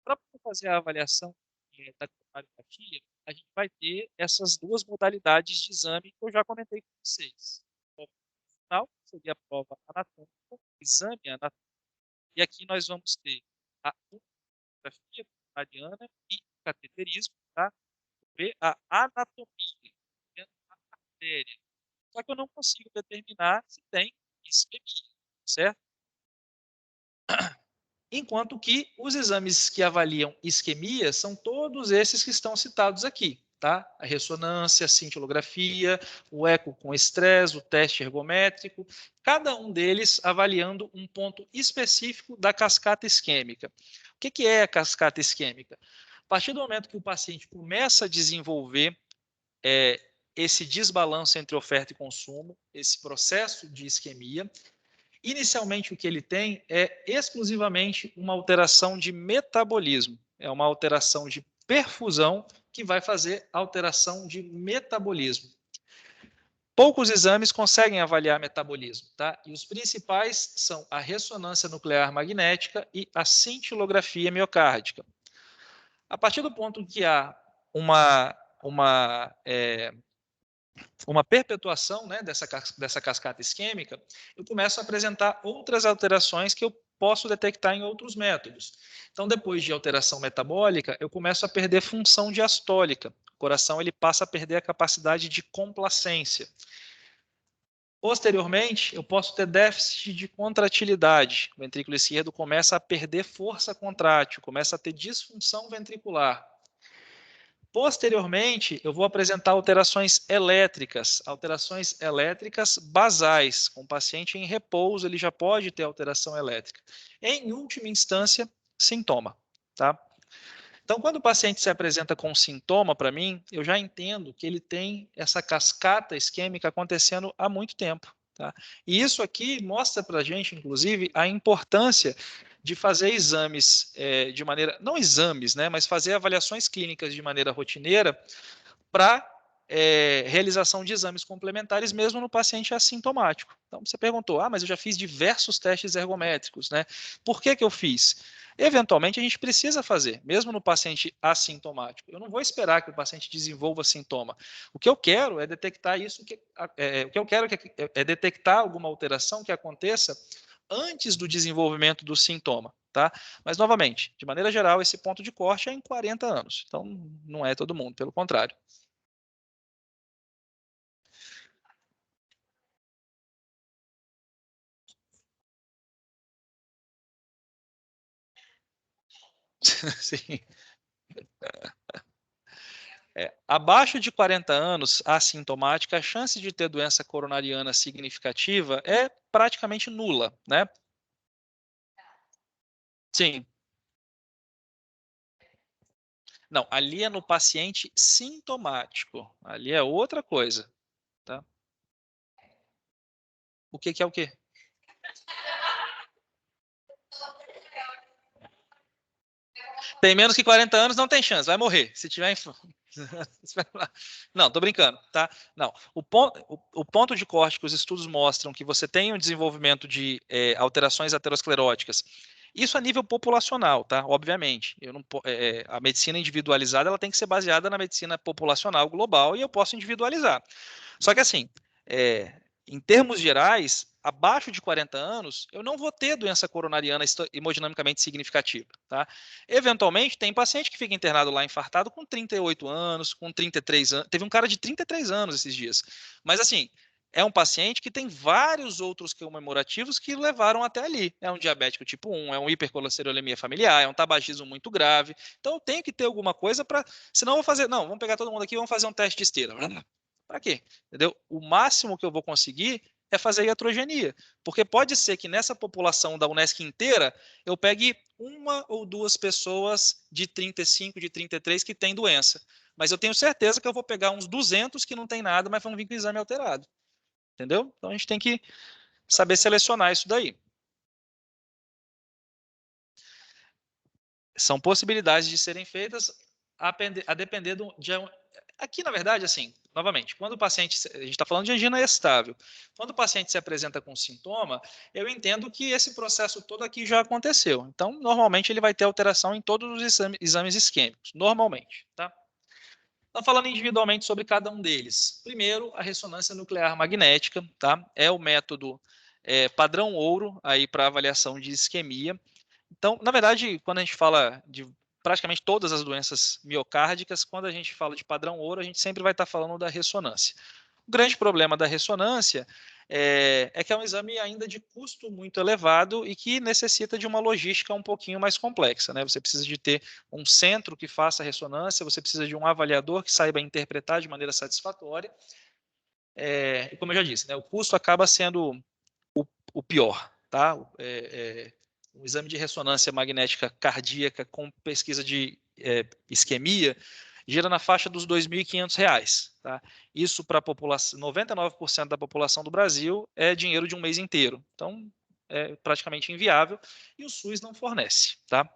Para fazer a avaliação da coronariografia, a gente vai ter essas duas modalidades de exame que eu já comentei com vocês. O final seria a prova anatômica, exame anatômico, e aqui nós vamos ter a tomografia coronariana e o cateterismo, tá? Ver a anatomia dentro da artéria. Só que eu não consigo determinar se tem isquemia, certo? Enquanto que os exames que avaliam isquemia são todos esses que estão citados aqui, tá? A ressonância, a cintilografia, o eco com estresse, o teste ergométrico, cada um deles avaliando um ponto específico da cascata isquêmica. O que é a cascata isquêmica? A partir do momento que o paciente começa a desenvolver esse desbalanço entre oferta e consumo, esse processo de isquemia, inicialmente o que ele tem é exclusivamente uma alteração de metabolismo, é uma alteração de perfusão que vai fazer alteração de metabolismo. Poucos exames conseguem avaliar metabolismo, tá? E os principais são a ressonância nuclear magnética e a cintilografia miocárdica. A partir do ponto que há uma perpetuação, né, dessa cascata isquêmica, eu começo a apresentar outras alterações que eu posso detectar em outros métodos. Então, depois de alteração metabólica, eu começo a perder função diastólica. O coração ele passa a perder a capacidade de complacência. Posteriormente, eu posso ter déficit de contratilidade. O ventrículo esquerdo começa a perder força contrátil, começa a ter disfunção ventricular. Posteriormente, eu vou apresentar alterações elétricas basais. Com o paciente em repouso, ele já pode ter alteração elétrica. Em última instância, sintoma, tá? Então, quando o paciente se apresenta com sintoma para mim, eu já entendo que ele tem essa cascata isquêmica acontecendo há muito tempo. Tá? E isso aqui mostra para a gente, inclusive, a importância de fazer exames de maneira, não exames, né, mas fazer avaliações clínicas de maneira rotineira para realização de exames complementares, mesmo no paciente assintomático. Então, você perguntou, mas eu já fiz diversos testes ergométricos, né? Por que eu fiz? Eventualmente, a gente precisa fazer, mesmo no paciente assintomático. Eu não vou esperar que o paciente desenvolva sintoma. O que eu quero é detectar isso, o que eu quero é detectar alguma alteração que aconteça antes do desenvolvimento do sintoma. Tá? Mas, novamente, de maneira geral, esse ponto de corte é em 40 anos. Então, não é todo mundo, pelo contrário. Sim. Abaixo de 40 anos, assintomática, a chance de ter doença coronariana significativa é praticamente nula, né? Sim. Não, ali é no paciente sintomático. Ali é outra coisa, tá? O que é o quê? Tem menos que 40 anos, não tem chance, vai morrer. Se tiver Não, tô brincando, tá? Não. O ponto de corte que os estudos mostram que você tem um desenvolvimento de alterações ateroscleróticas, isso a nível populacional, tá? Obviamente. Eu não, a medicina individualizada ela tem que ser baseada na medicina populacional global e eu posso individualizar. Só que assim, em termos gerais, abaixo de 40 anos, eu não vou ter doença coronariana hemodinamicamente significativa. Tá? Eventualmente, tem paciente que fica internado lá infartado com 38 anos, com 33 anos. Teve um cara de 33 anos esses dias. Mas assim, é um paciente que tem vários outros comemorativos que levaram até ali. É um diabético tipo 1, é um hipercolesterolemia familiar, é um tabagismo muito grave. Então, eu tenho que ter alguma coisa para... Senão, eu vou fazer... Não, vamos pegar todo mundo aqui e vamos fazer um teste de esteira. Para quê? Entendeu? O máximo que eu vou conseguir é fazer iatrogenia, porque pode ser que nessa população da Unesc inteira eu pegue uma ou duas pessoas de 35, de 33 que têm doença, mas eu tenho certeza que eu vou pegar uns 200 que não tem nada, mas vão vir com o exame alterado, entendeu? Então a gente tem que saber selecionar isso daí. São possibilidades de serem feitas. a depender aqui, na verdade, assim, novamente, quando o paciente, a gente está falando de angina estável, quando o paciente se apresenta com sintoma, eu entendo que esse processo todo aqui já aconteceu. Então, normalmente, ele vai ter alteração em todos os exames isquêmicos, normalmente, tá? Então, falando individualmente sobre cada um deles. Primeiro, a ressonância nuclear magnética, tá? É o método padrão ouro aí para avaliação de isquemia. Então, na verdade, quando a gente fala de praticamente todas as doenças miocárdicas, quando a gente fala de padrão ouro, a gente sempre vai estar falando da ressonância. O grande problema da ressonância é que é um exame ainda de custo muito elevado e que necessita de uma logística um pouquinho mais complexa, né? Você precisa de ter um centro que faça a ressonância, você precisa de um avaliador que saiba interpretar de maneira satisfatória. E como eu já disse, né, o custo acaba sendo o pior, tá? Um exame de ressonância magnética cardíaca com pesquisa de isquemia gira na faixa dos R$ 2.500, tá? Isso para a população, 99% da população do Brasil é dinheiro de um mês inteiro. Então, é praticamente inviável e o SUS não fornece, tá?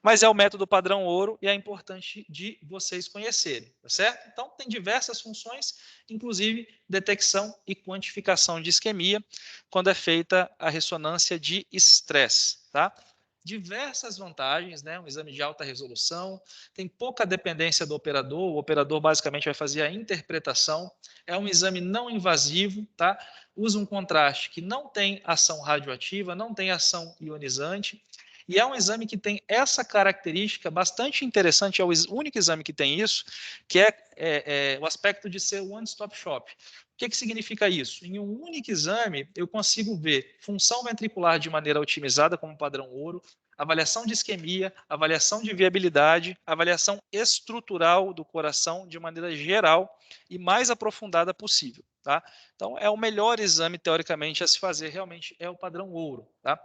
Mas é o método padrão ouro e é importante de vocês conhecerem, tá certo? Então, tem diversas funções, inclusive detecção e quantificação de isquemia, quando é feita a ressonância de estresse, tá? Diversas vantagens, né? Um exame de alta resolução, tem pouca dependência do operador, o operador basicamente vai fazer a interpretação, é um exame não invasivo, tá? Usa um contraste que não tem ação radioativa, não tem ação ionizante, e é um exame que tem essa característica bastante interessante, é o único exame que tem isso, que é o aspecto de ser one-stop shop. O que significa isso? Em um único exame, eu consigo ver função ventricular de maneira otimizada, como padrão ouro, avaliação de isquemia, avaliação de viabilidade, avaliação estrutural do coração de maneira geral e mais aprofundada possível. Tá? Então, é o melhor exame, teoricamente, a se fazer, realmente é o padrão ouro. Tá?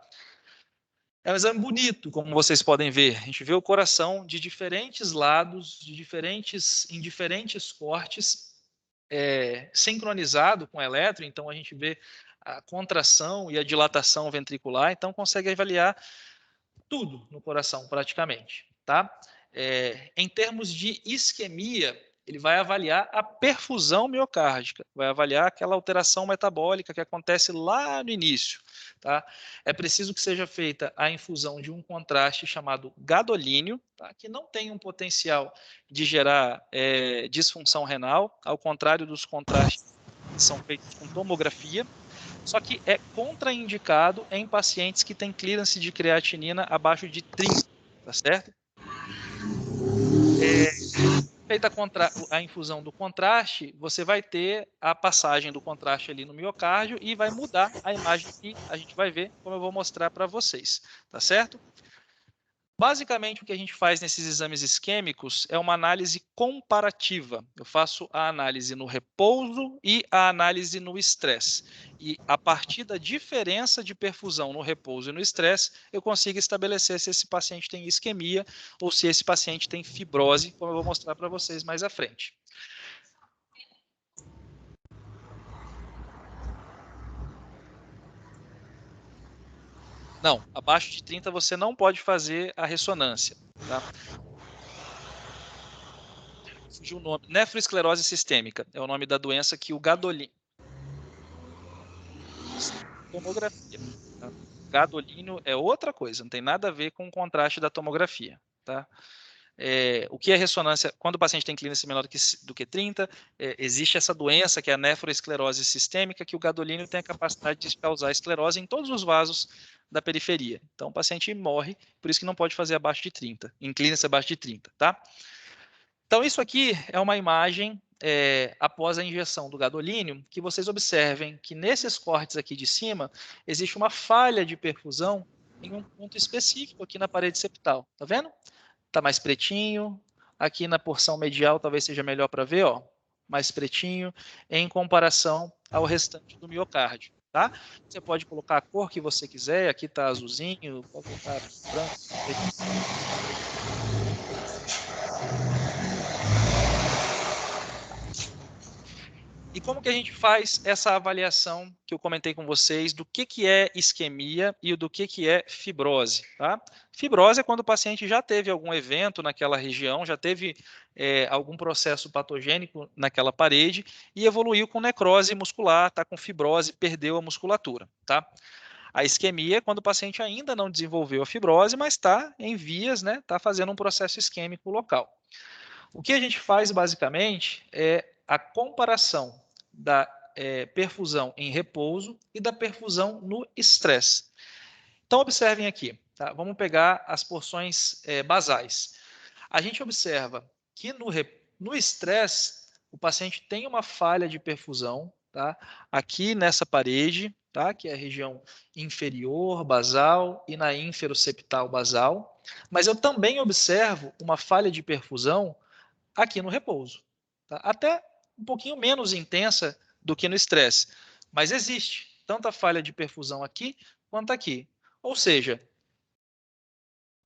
É um exame bonito, como vocês podem ver. A gente vê o coração de diferentes lados, em diferentes cortes, sincronizado com o eletro, então a gente vê a contração e a dilatação ventricular, então consegue avaliar tudo no coração, praticamente. Tá? Em termos de isquemia, ele vai avaliar a perfusão miocárdica, vai avaliar aquela alteração metabólica que acontece lá no início. Tá? É preciso que seja feita a infusão de um contraste chamado gadolínio, tá? Que não tem um potencial de gerar disfunção renal, ao contrário dos contrastes que são feitos com tomografia, só que é contraindicado em pacientes que têm clearance de creatinina abaixo de 30, tá certo? Feita a infusão do contraste, você vai ter a passagem do contraste ali no miocárdio e vai mudar a imagem que a gente vai ver, como eu vou mostrar para vocês, tá certo? Basicamente, o que a gente faz nesses exames isquêmicos é uma análise comparativa. Eu faço a análise no repouso e a análise no estresse. E a partir da diferença de perfusão no repouso e no estresse, eu consigo estabelecer se esse paciente tem isquemia ou se esse paciente tem fibrose, como eu vou mostrar para vocês mais à frente. Não, abaixo de 30 você não pode fazer a ressonância, tá? Fugiu o nome. Nefroesclerose sistêmica é o nome da doença que o gadolínio. Tomografia. Tá? Gadolínio é outra coisa, não tem nada a ver com o contraste da tomografia. Tá? O que é ressonância? Quando o paciente tem clínica menor do que 30, existe essa doença que é a nefroesclerose sistêmica, que o gadolínio tem a capacidade de causar esclerose em todos os vasos da periferia. Então, o paciente morre, por isso que não pode fazer abaixo de 30, em clínica abaixo de 30, tá? Então, isso aqui é uma imagem após a injeção do gadolínio, que vocês observem que nesses cortes aqui de cima, existe uma falha de perfusão em um ponto específico aqui na parede septal. Tá vendo? Tá mais pretinho. Aqui na porção medial talvez seja melhor para ver, ó, mais pretinho, em comparação ao restante do miocárdio. Tá? Você pode colocar a cor que você quiser, aqui está azulzinho, pode colocar branco, preto. E como que a gente faz essa avaliação que eu comentei com vocês do que é isquemia e do que é fibrose? Tá? Fibrose é quando o paciente já teve algum evento naquela região, já teve algum processo patogênico naquela parede e evoluiu com necrose muscular, está com fibrose, perdeu a musculatura. Tá? A isquemia é quando o paciente ainda não desenvolveu a fibrose, mas está em vias, né? Está fazendo um processo isquêmico local. O que a gente faz basicamente é a comparação da perfusão em repouso e da perfusão no estresse. Então, observem aqui, tá? Vamos pegar as porções basais. A gente observa que no estresse, o paciente tem uma falha de perfusão, tá? Aqui nessa parede, tá? Que é a região inferior basal e na inferoceptal basal. Mas eu também observo uma falha de perfusão aqui no repouso. Tá? Até um pouquinho menos intensa do que no estresse, mas existe tanto a falha de perfusão aqui quanto aqui. Ou seja,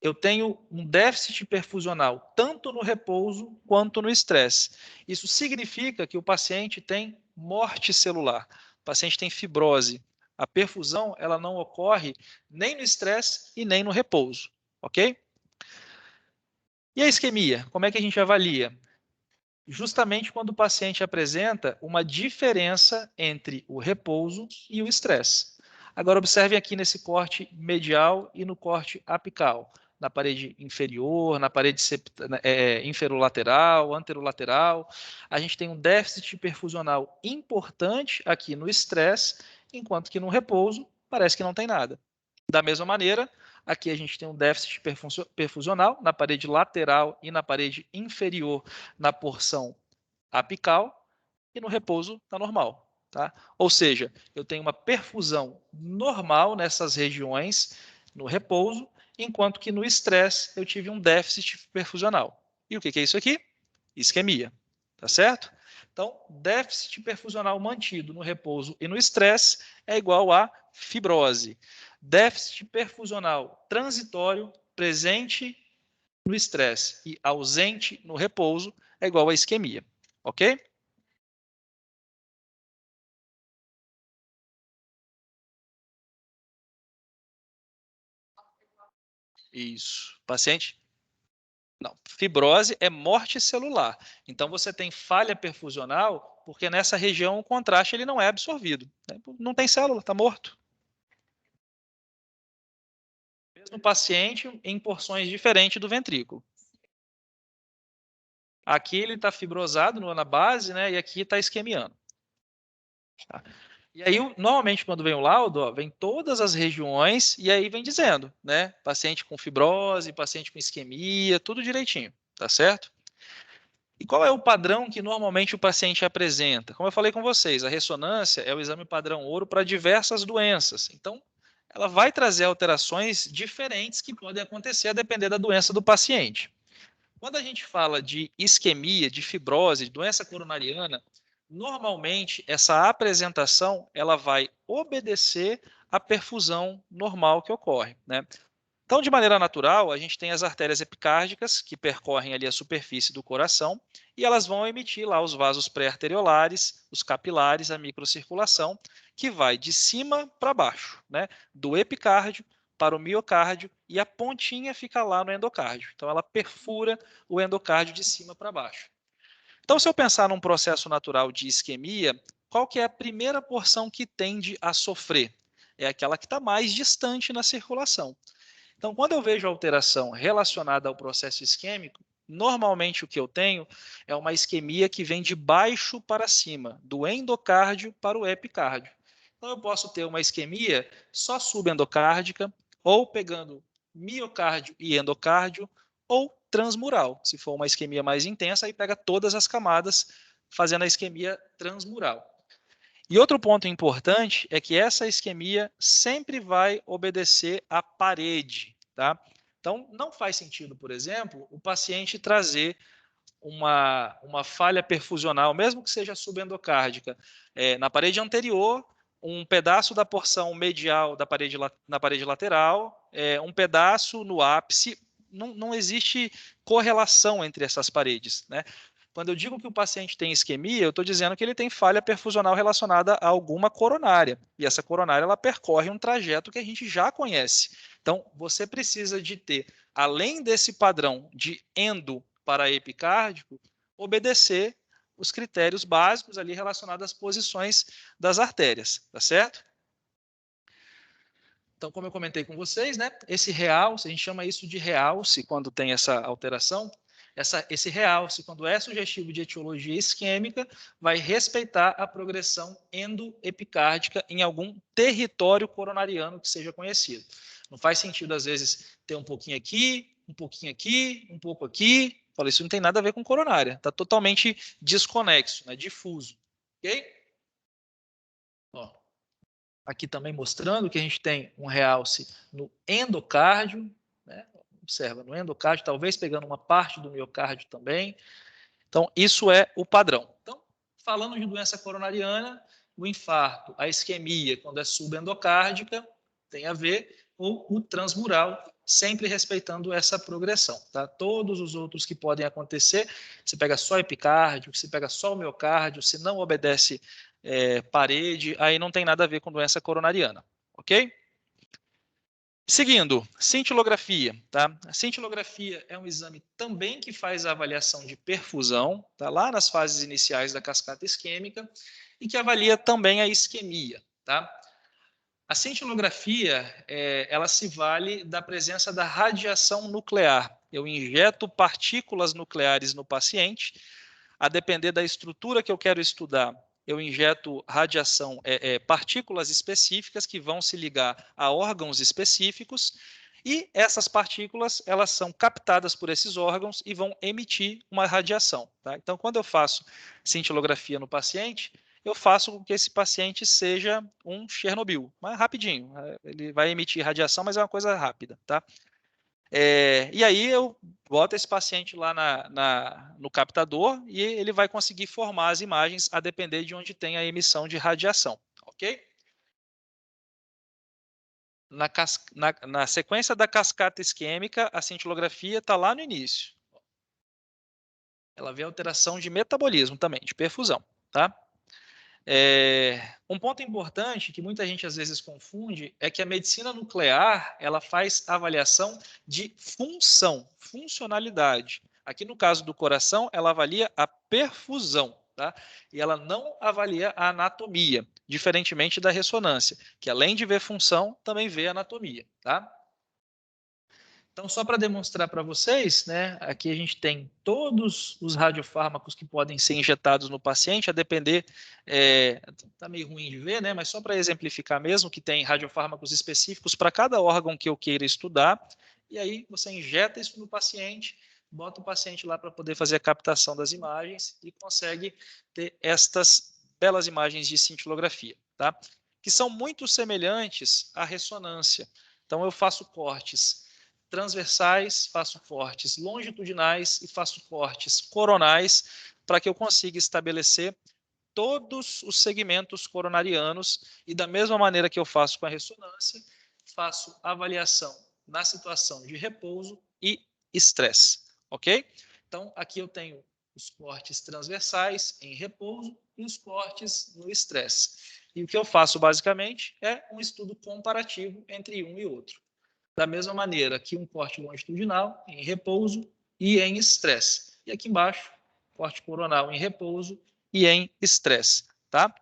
eu tenho um déficit perfusional tanto no repouso quanto no estresse. Isso significa que o paciente tem morte celular, o paciente tem fibrose. A perfusão ela não ocorre nem no estresse e nem no repouso, ok? E a isquemia, como é que a gente avalia? Justamente quando o paciente apresenta uma diferença entre o repouso e o estresse. Agora, observem aqui nesse corte medial e no corte apical, na parede inferior, na parede inferolateral, anterolateral. A gente tem um déficit perfusional importante aqui no estresse, enquanto que no repouso parece que não tem nada. Da mesma maneira, aqui a gente tem um déficit perfusional na parede lateral e na parede inferior, na porção apical, e no repouso está normal. Tá? Ou seja, eu tenho uma perfusão normal nessas regiões no repouso, enquanto que no estresse eu tive um déficit perfusional. E o que é isso aqui? Isquemia. Tá certo? Então, déficit perfusional mantido no repouso e no estresse é igual a fibrose. Déficit perfusional transitório presente no estresse e ausente no repouso é igual a isquemia. Ok? Isso. Paciente? Não. Fibrose é morte celular. Então, você tem falha perfusional porque nessa região o contraste ele não é absorvido. Né? Não tem célula, está morto. Mesmo paciente em porções diferentes do ventrículo. Aqui ele está fibrosado na base, né? E aqui está isquemiando. Tá? E aí, normalmente, quando vem o laudo, ó, vem todas as regiões e aí vem dizendo, né? Paciente com fibrose, paciente com isquemia, tudo direitinho, tá certo? E qual é o padrão que normalmente o paciente apresenta? Como eu falei com vocês, a ressonância é o exame padrão ouro para diversas doenças. Então, ela vai trazer alterações diferentes que podem acontecer a depender da doença do paciente. Quando a gente fala de isquemia, de fibrose, de doença coronariana, normalmente essa apresentação ela vai obedecer à perfusão normal que ocorre, né? Então, de maneira natural, a gente tem as artérias epicárdicas que percorrem ali a superfície do coração e elas vão emitir lá os vasos pré-arteriolares, os capilares, a microcirculação, que vai de cima para baixo, né? Do epicárdio para o miocárdio e a pontinha fica lá no endocárdio. Então, ela perfura o endocárdio de cima para baixo. Então, se eu pensar num processo natural de isquemia, qual que é a primeira porção que tende a sofrer? É aquela que está mais distante na circulação. Então, quando eu vejo alteração relacionada ao processo isquêmico, normalmente o que eu tenho é uma isquemia que vem de baixo para cima, do endocárdio para o epicárdio. Então, eu posso ter uma isquemia só subendocárdica, ou pegando miocárdio e endocárdio, ou transmural. Se for uma isquemia mais intensa, aí pega todas as camadas, fazendo a isquemia transmural. E outro ponto importante é que essa isquemia sempre vai obedecer à parede, tá? Então, não faz sentido, por exemplo, o paciente trazer uma falha perfusional, mesmo que seja subendocárdica, na parede anterior, um pedaço da porção medial da parede, na parede lateral, um pedaço no ápice. Não existe correlação entre essas paredes, né? Quando eu digo que o paciente tem isquemia, eu estou dizendo que ele tem falha perfusional relacionada a alguma coronária. E essa coronária ela percorre um trajeto que a gente já conhece. Então, você precisa de ter, além desse padrão de endo para epicárdico, obedecer os critérios básicos ali relacionados às posições das artérias, tá certo? Então, como eu comentei com vocês, né, esse realce, a gente chama isso de realce quando tem essa alteração. Esse realce, quando é sugestivo de etiologia isquêmica, vai respeitar a progressão endoepicárdica em algum território coronariano que seja conhecido. Não faz sentido, às vezes, ter um pouquinho aqui, um pouquinho aqui, um pouco aqui. Falei, isso não tem nada a ver com coronária. Está totalmente desconexo, né, difuso. Ok? Ó. Aqui também mostrando que a gente tem um realce no endocárdio, né? Observa, no endocárdio, talvez pegando uma parte do miocárdio também. Então, isso é o padrão. Então, falando de doença coronariana, o infarto, a isquemia, quando é subendocárdica, tem a ver com o transmural, sempre respeitando essa progressão. Tá? Todos os outros que podem acontecer, você pega só epicárdio, você pega só o miocárdio, se não obedece parede, aí não tem nada a ver com doença coronariana, ok? Seguindo, cintilografia. Tá? A cintilografia é um exame também que faz a avaliação de perfusão, tá? Lá nas fases iniciais da cascata isquêmica, e que avalia também a isquemia. Tá? A cintilografia, ela se vale da presença da radiação nuclear. Eu injeto partículas nucleares no paciente, a depender da estrutura que eu quero estudar, eu injeto radiação, partículas específicas que vão se ligar a órgãos específicos, e essas partículas elas são captadas por esses órgãos e vão emitir uma radiação. Tá? Então, quando eu faço cintilografia no paciente, eu faço com que esse paciente seja um Chernobyl, mas rapidinho. Ele vai emitir radiação, mas é uma coisa rápida. Tá? E aí eu boto esse paciente lá no captador e ele vai conseguir formar as imagens a depender de onde tem a emissão de radiação, ok? Na sequência da cascata isquêmica, a cintilografia está lá no início. Ela vê alteração de metabolismo também, de perfusão, tá? Um ponto importante que muita gente às vezes confunde é que a medicina nuclear ela faz avaliação de funcionalidade. Aqui no caso do coração, ela avalia a perfusão, tá? E ela não avalia a anatomia, diferentemente da ressonância, que além de ver função, também vê anatomia, tá? Então, só para demonstrar para vocês, né, aqui a gente tem todos os radiofármacos que podem ser injetados no paciente, a depender, está meio ruim de ver, né, mas só para exemplificar mesmo, que tem radiofármacos específicos para cada órgão que eu queira estudar, e aí você injeta isso no paciente, bota o paciente lá para poder fazer a captação das imagens e consegue ter estas belas imagens de cintilografia, tá? Que são muito semelhantes à ressonância. Então, eu faço cortes transversais, faço cortes longitudinais e faço cortes coronais para que eu consiga estabelecer todos os segmentos coronarianos e da mesma maneira que eu faço com a ressonância, faço avaliação na situação de repouso e estresse, ok? Então, aqui eu tenho os cortes transversais em repouso e os cortes no estresse. E o que eu faço basicamente é um estudo comparativo entre um e outro. Da mesma maneira que um corte longitudinal em repouso e em estresse. E aqui embaixo, corte coronal em repouso e em estresse, tá?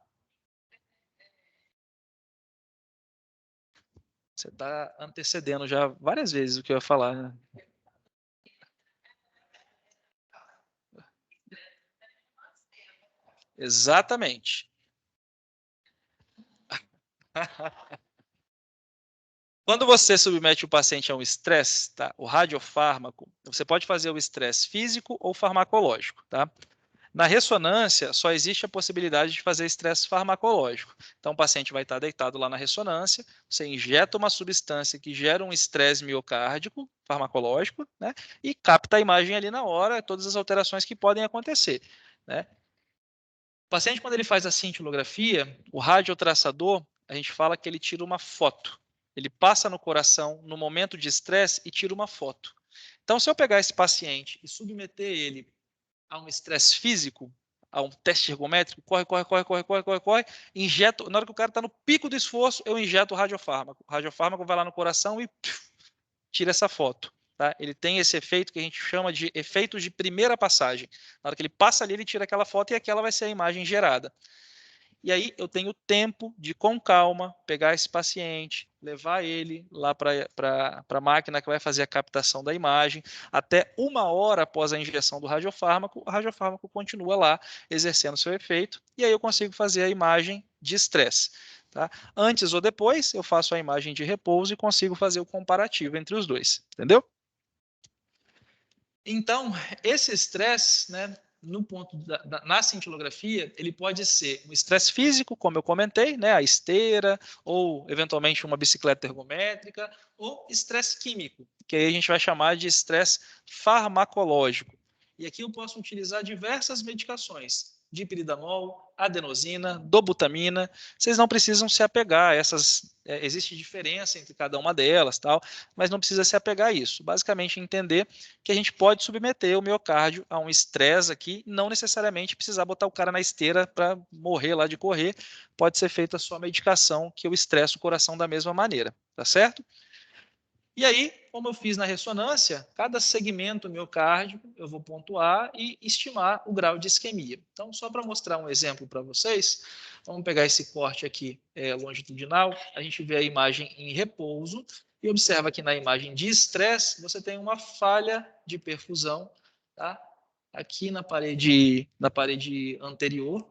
Você está antecedendo já várias vezes o que eu ia falar, né? Exatamente. Quando você submete o paciente a um estresse, tá? O radiofármaco, você pode fazer o estresse físico ou farmacológico, tá? Na ressonância, só existe a possibilidade de fazer estresse farmacológico. Então, o paciente vai estar deitado lá na ressonância, você injeta uma substância que gera um estresse miocárdico, farmacológico, né? E capta a imagem ali na hora, todas as alterações que podem acontecer, né? O paciente, quando ele faz a cintilografia, o radiotraçador, a gente fala que ele tira uma foto. Ele passa no coração no momento de estresse e tira uma foto. Então, se eu pegar esse paciente e submeter ele a um estresse físico, a um teste ergométrico, corre, injeto, na hora que o cara está no pico do esforço, eu injeto o radiofármaco. O radiofármaco vai lá no coração e tira essa foto. Tá? Ele tem esse efeito que a gente chama de efeitos de primeira passagem. Na hora que ele passa ali, ele tira aquela foto e aquela vai ser a imagem gerada. E aí eu tenho tempo de, com calma, pegar esse paciente, levar ele lá para a máquina que vai fazer a captação da imagem. Até 1 hora após a injeção do radiofármaco, o radiofármaco continua lá exercendo seu efeito, e aí eu consigo fazer a imagem de estresse. Tá? Antes ou depois, eu faço a imagem de repouso e consigo fazer o comparativo entre os dois. Entendeu? Então, esse estresse, né, no ponto na cintilografia, ele pode ser um estresse físico, como eu comentei, né, a esteira, ou eventualmente uma bicicleta ergométrica, ou estresse químico, que aí a gente vai chamar de estresse farmacológico. E aqui eu posso utilizar diversas medicações, dipiridanol, adenosina, dobutamina. Vocês não precisam se apegar a essas. Existe diferença entre cada uma delas, tal, mas não precisa se apegar a isso. Basicamente, entender que a gente pode submeter o miocárdio a um estresse aqui, não necessariamente precisar botar o cara na esteira para morrer lá de correr. Pode ser feita só a medicação que eu estresso o coração da mesma maneira, tá certo? E aí, como eu fiz na ressonância, cada segmento miocárdico eu vou pontuar e estimar o grau de isquemia. Então, só para mostrar um exemplo para vocês, vamos pegar esse corte aqui longitudinal, a gente vê a imagem em repouso e observa que na imagem de estresse você tem uma falha de perfusão, tá? Aqui na parede anterior,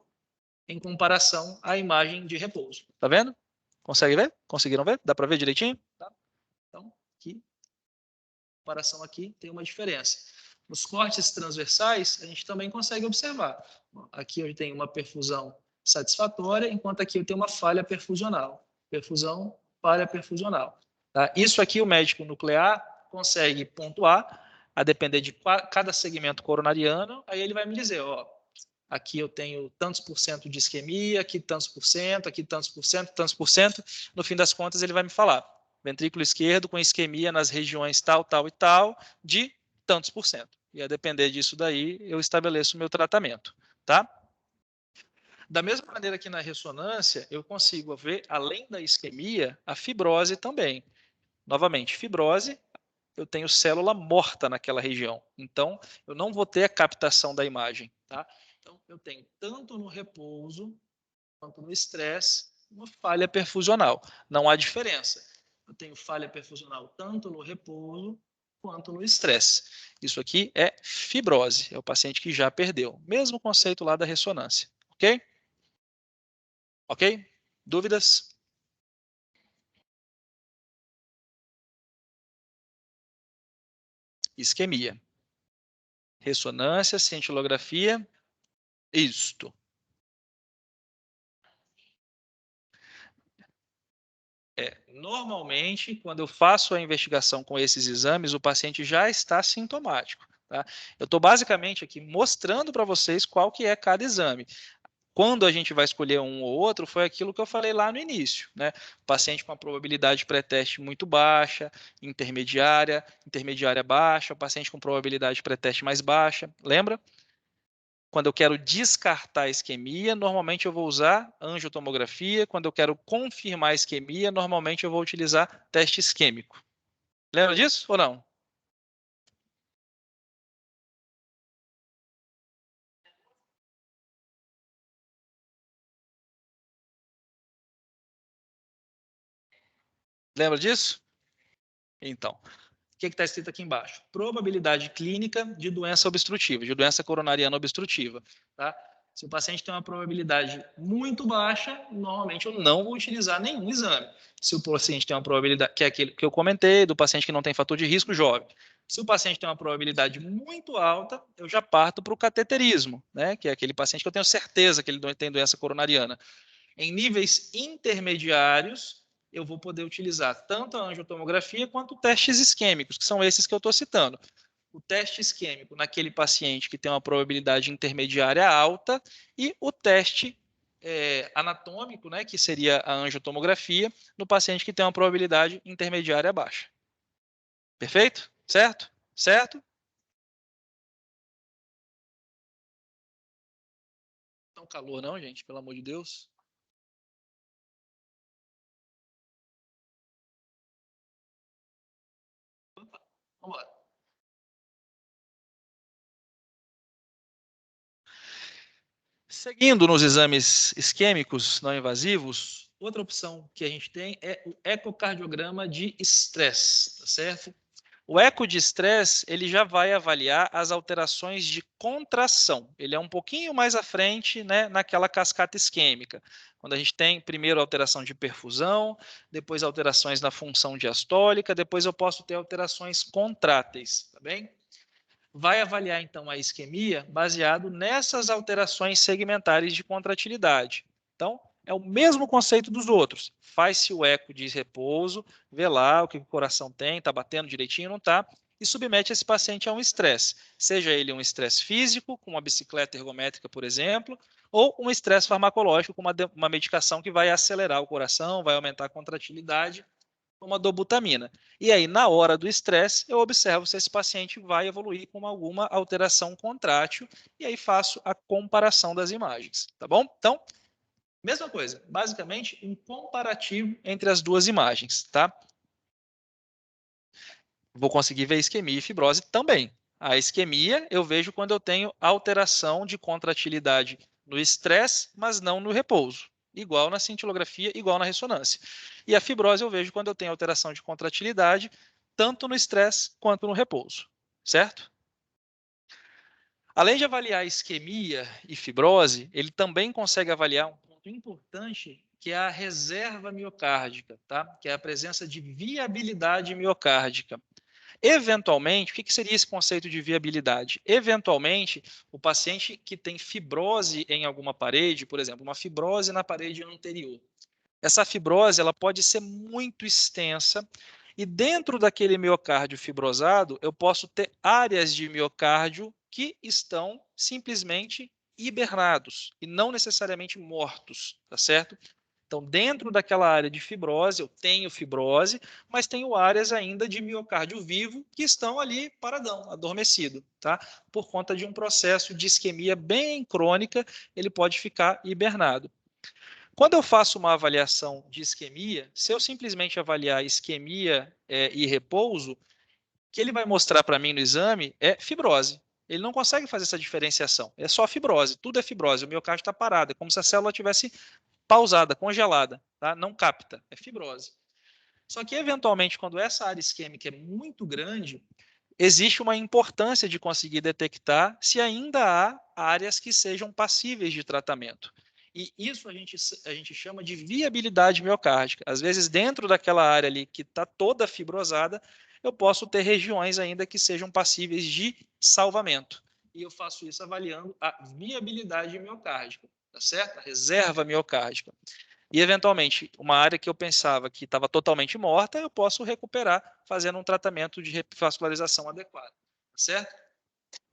em comparação à imagem de repouso. Tá vendo? Consegue ver? Conseguiram ver? Dá para ver direitinho? Tá? Então, aqui comparação aqui tem uma diferença. Nos cortes transversais, a gente também consegue observar. Aqui eu tenho uma perfusão satisfatória, enquanto aqui eu tenho uma falha perfusional. Perfusão, falha perfusional. Tá? Isso aqui o médico nuclear consegue pontuar, a depender de cada segmento coronariano, aí ele vai me dizer, ó, aqui eu tenho tantos por cento de isquemia, aqui tantos por cento, aqui tantos por cento, tantos por cento. No fim das contas, ele vai me falar, ventrículo esquerdo com isquemia nas regiões tal, tal e tal, de tantos por cento. E a depender disso daí, eu estabeleço o meu tratamento, tá? Da mesma maneira que na ressonância, eu consigo ver, além da isquemia, a fibrose também. Novamente, fibrose, eu tenho célula morta naquela região. Então, eu não vou ter a captação da imagem, tá? Então, eu tenho tanto no repouso quanto no estresse uma falha perfusional. Não há diferença. Eu tenho falha perfusional tanto no repouso quanto no estresse. Isso aqui é fibrose, é o paciente que já perdeu. Mesmo conceito lá da ressonância, ok? Ok? Dúvidas? Isquemia. Ressonância, cintilografia, isto. Normalmente, quando eu faço a investigação com esses exames, o paciente já está sintomático. Tá? Eu estou basicamente aqui mostrando para vocês qual que é cada exame. Quando a gente vai escolher um ou outro, foi aquilo que eu falei lá no início. Né? Paciente com a probabilidade pré-teste muito baixa, intermediária, intermediária baixa, paciente com probabilidade pré-teste mais baixa. Lembra? Quando eu quero descartar a isquemia, normalmente eu vou usar angiotomografia. Quando eu quero confirmar a isquemia, normalmente eu vou utilizar teste isquêmico. Lembra disso ou não? Lembra disso? Então, o que está escrito aqui embaixo? Probabilidade clínica de doença obstrutiva, de doença coronariana obstrutiva. Tá? Se o paciente tem uma probabilidade muito baixa, normalmente eu não vou utilizar nenhum exame. Se o paciente tem uma probabilidade, que é aquele que eu comentei, do paciente que não tem fator de risco jovem. Se o paciente tem uma probabilidade muito alta, eu já parto para o cateterismo, né? Que é aquele paciente que eu tenho certeza que ele tem doença coronariana. Em níveis intermediários, eu vou poder utilizar tanto a angiotomografia quanto testes isquêmicos, que são esses que eu estou citando. O teste isquêmico naquele paciente que tem uma probabilidade intermediária alta e o teste anatômico, né, que seria a angiotomografia, no paciente que tem uma probabilidade intermediária baixa. Perfeito? Certo? Certo? calor não, gente, pelo amor de Deus. Opa, vamos embora. Seguindo nos exames isquêmicos não invasivos, outra opção que a gente tem é o ecocardiograma de estresse, tá certo? O eco de estresse, ele já vai avaliar as alterações de contração. Ele é um pouquinho mais à frente, né, naquela cascata isquêmica. Quando a gente tem primeiro alteração de perfusão, depois alterações na função diastólica, depois eu posso ter alterações contráteis, tá bem? Vai avaliar então a isquemia baseado nessas alterações segmentares de contratilidade. Então, é o mesmo conceito dos outros. Faz-se o eco de repouso, vê lá o que o coração tem, está batendo direitinho, não está, e submete esse paciente a um estresse. Seja ele um estresse físico, com uma bicicleta ergométrica, por exemplo, ou um estresse farmacológico, com uma medicação que vai acelerar o coração, vai aumentar a contratilidade, uma dobutamina. E aí, na hora do estresse, eu observo se esse paciente vai evoluir com alguma alteração contrátil, e aí faço a comparação das imagens, tá bom? Então, mesma coisa, basicamente um comparativo entre as duas imagens, tá? Vou conseguir ver isquemia e fibrose também. A isquemia eu vejo quando eu tenho alteração de contratilidade no estresse, mas não no repouso. Igual na cintilografia, igual na ressonância. E a fibrose eu vejo quando eu tenho alteração de contratilidade, tanto no estresse quanto no repouso. Certo? Além de avaliar isquemia e fibrose, ele também consegue avaliar um ponto importante, que é a reserva miocárdica, tá? Que é a presença de viabilidade miocárdica. Eventualmente, o que seria esse conceito de viabilidade? Eventualmente, o paciente que tem fibrose em alguma parede, por exemplo, uma fibrose na parede anterior, essa fibrose ela pode ser muito extensa e dentro daquele miocárdio fibrosado, eu posso ter áreas de miocárdio que estão simplesmente hibernados e não necessariamente mortos, tá certo? Então, dentro daquela área de fibrose, eu tenho fibrose, mas tenho áreas ainda de miocárdio vivo que estão ali paradão, adormecido, tá? Por conta de um processo de isquemia bem crônica, ele pode ficar hibernado. Quando eu faço uma avaliação de isquemia, se eu simplesmente avaliar isquemia e repouso, o que ele vai mostrar para mim no exame é fibrose. Ele não consegue fazer essa diferenciação. É só fibrose, tudo é fibrose. O miocárdio está parado, é como se a célula tivesse pausada, congelada, tá? Não capta, é fibrose. Só que, eventualmente, quando essa área isquêmica é muito grande, existe uma importância de conseguir detectar se ainda há áreas que sejam passíveis de tratamento. E isso a gente chama de viabilidade miocárdica. Às vezes, dentro daquela área ali que está toda fibrosada, eu posso ter regiões ainda que sejam passíveis de salvamento. E eu faço isso avaliando a viabilidade miocárdica, tá certo? A reserva miocárdica. E, eventualmente, uma área que eu pensava que estava totalmente morta, eu posso recuperar fazendo um tratamento de revascularização adequado, tá certo?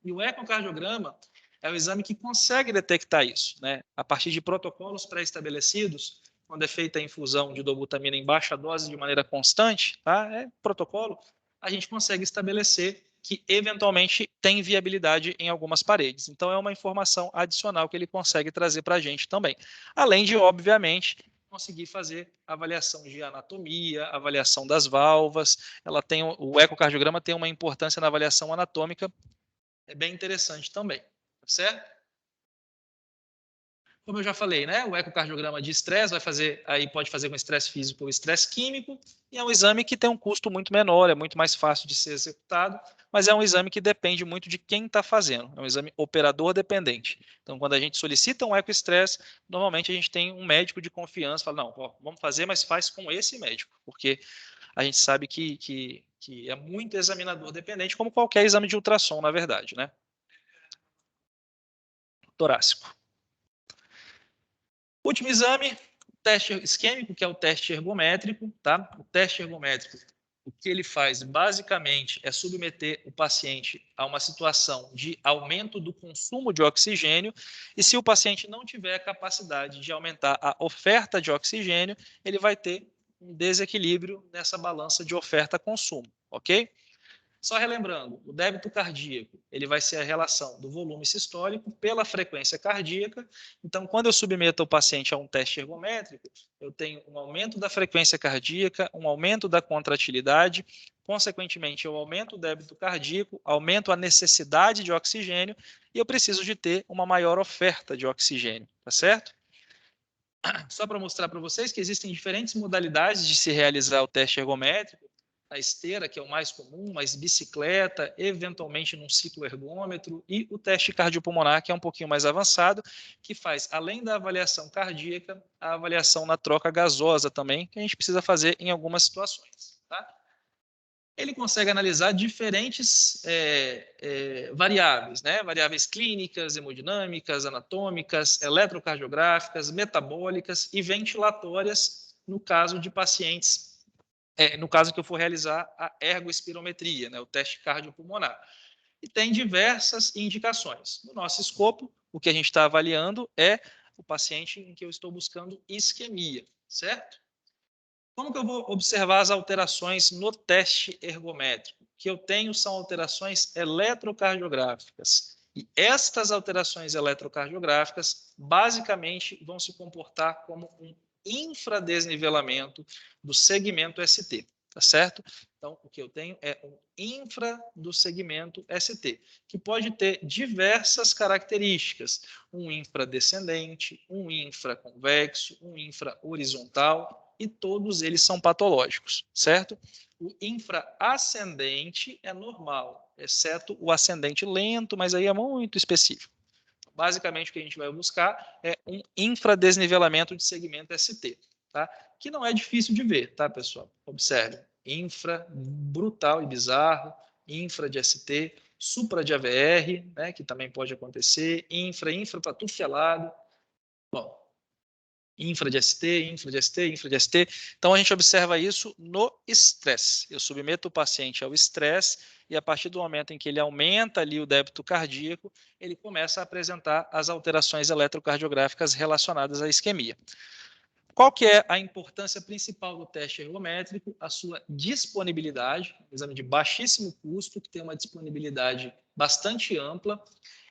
E o ecocardiograma é o exame que consegue detectar isso, né? A partir de protocolos pré-estabelecidos, quando é feita a infusão de dobutamina em baixa dose de maneira constante, tá? É protocolo, a gente consegue estabelecer que eventualmente tem viabilidade em algumas paredes. Então é uma informação adicional que ele consegue trazer para a gente também. Além de, obviamente, conseguir fazer avaliação de anatomia, avaliação das válvulas. O ecocardiograma tem uma importância na avaliação anatômica bem interessante também, tá certo? Como eu já falei, né? O ecocardiograma de estresse pode fazer com estresse físico ou estresse químico, e é um exame que tem um custo muito menor, é muito mais fácil de ser executado, mas é um exame que depende muito de quem está fazendo. É um exame operador dependente. Então, quando a gente solicita um ecoestresse, normalmente a gente tem um médico de confiança, fala, não, ó, vamos fazer, mas faz com esse médico, porque a gente sabe que é muito examinador dependente, como qualquer exame de ultrassom, na verdade, né? Torácico. Último exame, teste isquêmico, que é o teste ergométrico, tá? O teste ergométrico, o que ele faz basicamente é submeter o paciente a uma situação de aumento do consumo de oxigênio, e se o paciente não tiver a capacidade de aumentar a oferta de oxigênio, ele vai ter um desequilíbrio nessa balança de oferta-consumo, ok? Só relembrando, o débito cardíaco, ele vai ser a relação do volume sistólico pela frequência cardíaca. Então, quando eu submeto o paciente a um teste ergométrico, eu tenho um aumento da frequência cardíaca, um aumento da contratilidade, consequentemente, eu aumento o débito cardíaco, aumento a necessidade de oxigênio e eu preciso de ter uma maior oferta de oxigênio, tá certo? Só para mostrar para vocês que existem diferentes modalidades de se realizar o teste ergométrico, a esteira, que é o mais comum, mas bicicleta, eventualmente num cicloergômetro, e o teste cardiopulmonar, que é um pouquinho mais avançado, que faz, além da avaliação cardíaca, a avaliação na troca gasosa também, que a gente precisa fazer em algumas situações. Tá? Ele consegue analisar diferentes variáveis, né? Variáveis clínicas, hemodinâmicas, anatômicas, eletrocardiográficas, metabólicas e ventilatórias, no caso de pacientes no caso que eu for realizar a ergoespirometria, né, o teste cardiopulmonar. E tem diversas indicações. No nosso escopo, o que a gente está avaliando é o paciente em que eu estou buscando isquemia, certo? Como que eu vou observar as alterações no teste ergométrico? O que eu tenho são alterações eletrocardiográficas. E estas alterações eletrocardiográficas, basicamente, vão se comportar como um infradesnivelamento do segmento ST, tá certo? Então, o que eu tenho é um infra do segmento ST, que pode ter diversas características, um infradescendente, um infraconvexo, um infrahorizontal, e todos eles são patológicos, certo? O infraascendente é normal, exceto o ascendente lento, mas aí é muito específico. Basicamente, o que a gente vai buscar é um infradesnivelamento de segmento ST, tá? Que não é difícil de ver, tá, pessoal? Observe, infra, brutal e bizarro, infra de ST, supra de AVR, né, que também pode acontecer, infra para tudo que é lado. Bom, infra de ST, infra de ST, infra de ST. Então, a gente observa isso no estresse. Eu submeto o paciente ao estresse e, a partir do momento em que ele aumenta ali o débito cardíaco, ele começa a apresentar as alterações eletrocardiográficas relacionadas à isquemia. Qual que é a importância principal do teste ergométrico? A sua disponibilidade, um exame de baixíssimo custo, que tem uma disponibilidade bastante ampla.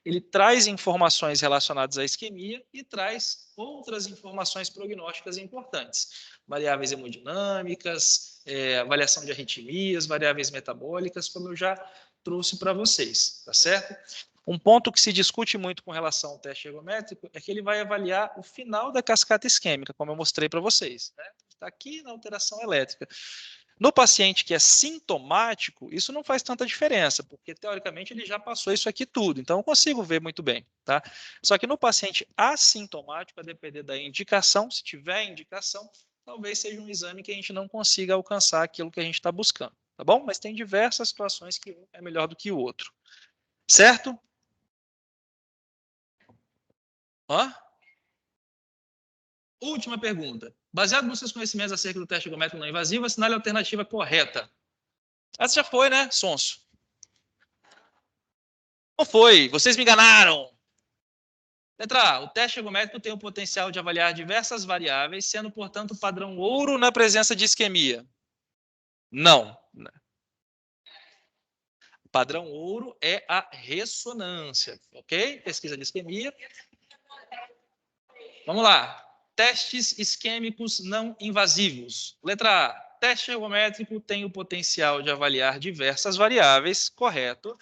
Ele traz informações relacionadas à isquemia e traz outras informações prognósticas importantes. Variáveis hemodinâmicas, avaliação de arritmias, variáveis metabólicas, como eu já trouxe para vocês, tá certo? Um ponto que se discute muito com relação ao teste ergométrico é que ele vai avaliar o final da cascata isquêmica, como eu mostrei para vocês. Né? Está aqui na alteração elétrica. No paciente que é sintomático, isso não faz tanta diferença, porque teoricamente ele já passou isso aqui tudo, então eu consigo ver muito bem. Tá? Só que no paciente assintomático, a depender da indicação, se tiver indicação, talvez seja um exame que a gente não consiga alcançar aquilo que a gente está buscando. Tá bom? Mas tem diversas situações que um é melhor do que o outro. Certo? Hã? Última pergunta. Baseado nos seus conhecimentos acerca do teste ergométrico não invasivo, assinale a alternativa correta. Essa já foi, né, Sonso? Não foi. Vocês me enganaram. Letra A. O teste ergométrico tem o potencial de avaliar diversas variáveis, sendo, portanto, padrão ouro na presença de isquemia. Não. Padrão ouro é a ressonância, ok? Pesquisa de isquemia. Vamos lá. Testes isquêmicos não invasivos. Letra A. Teste ergométrico tem o potencial de avaliar diversas variáveis, correto,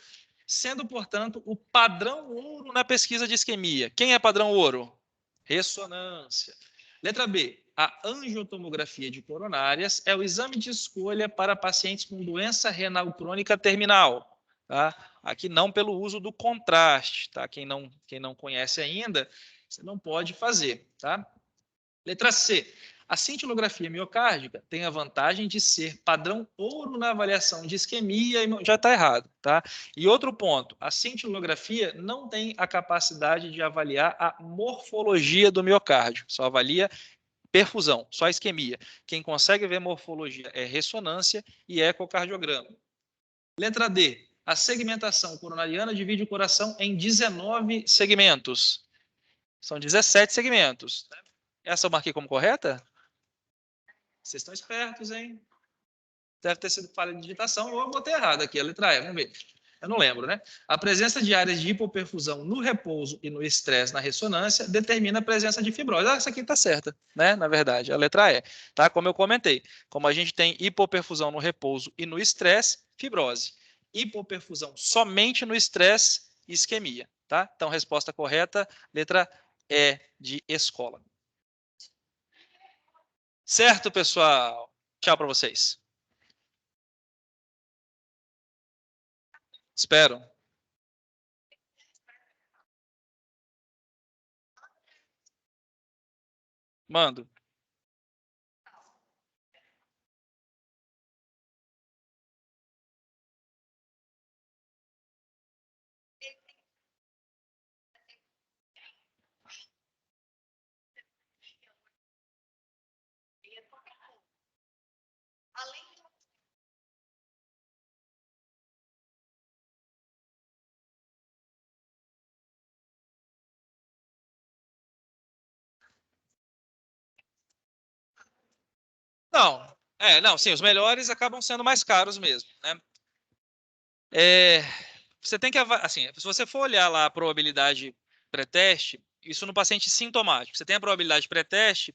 sendo, portanto, o padrão ouro na pesquisa de isquemia. Quem é padrão ouro? Ressonância. Letra B. A angiotomografia de coronárias é o exame de escolha para pacientes com doença renal crônica terminal. Tá? Aqui não pelo uso do contraste. Tá? Quem não conhece ainda, você não pode fazer. Tá? Letra C. A cintilografia miocárdica tem a vantagem de ser padrão ouro na avaliação de isquemia e já está errado, tá? E outro ponto, a cintilografia não tem a capacidade de avaliar a morfologia do miocárdio, só avalia perfusão, só isquemia. Quem consegue ver morfologia é ressonância e ecocardiograma. Letra D. A segmentação coronariana divide o coração em 19 segmentos. São 17 segmentos. Essa eu marquei como correta? Vocês estão espertos, hein? Deve ter sido falha de digitação, ou eu botei errado aqui, a letra E, vamos ver. Eu não lembro, né? A presença de áreas de hipoperfusão no repouso e no estresse na ressonância determina a presença de fibrose. Essa aqui está certa, né? Na verdade, a letra E, tá? Como eu comentei, como a gente tem hipoperfusão no repouso e no estresse, fibrose. Hipoperfusão somente no estresse, isquemia, tá? Então, resposta correta, letra E de escola. Certo, pessoal? Tchau para vocês. Espero. Mando. Não, não, sim, os melhores acabam sendo mais caros mesmo, né? É, você tem que, assim, se você for olhar lá a probabilidade pré-teste, isso no paciente sintomático, você tem a probabilidade pré-teste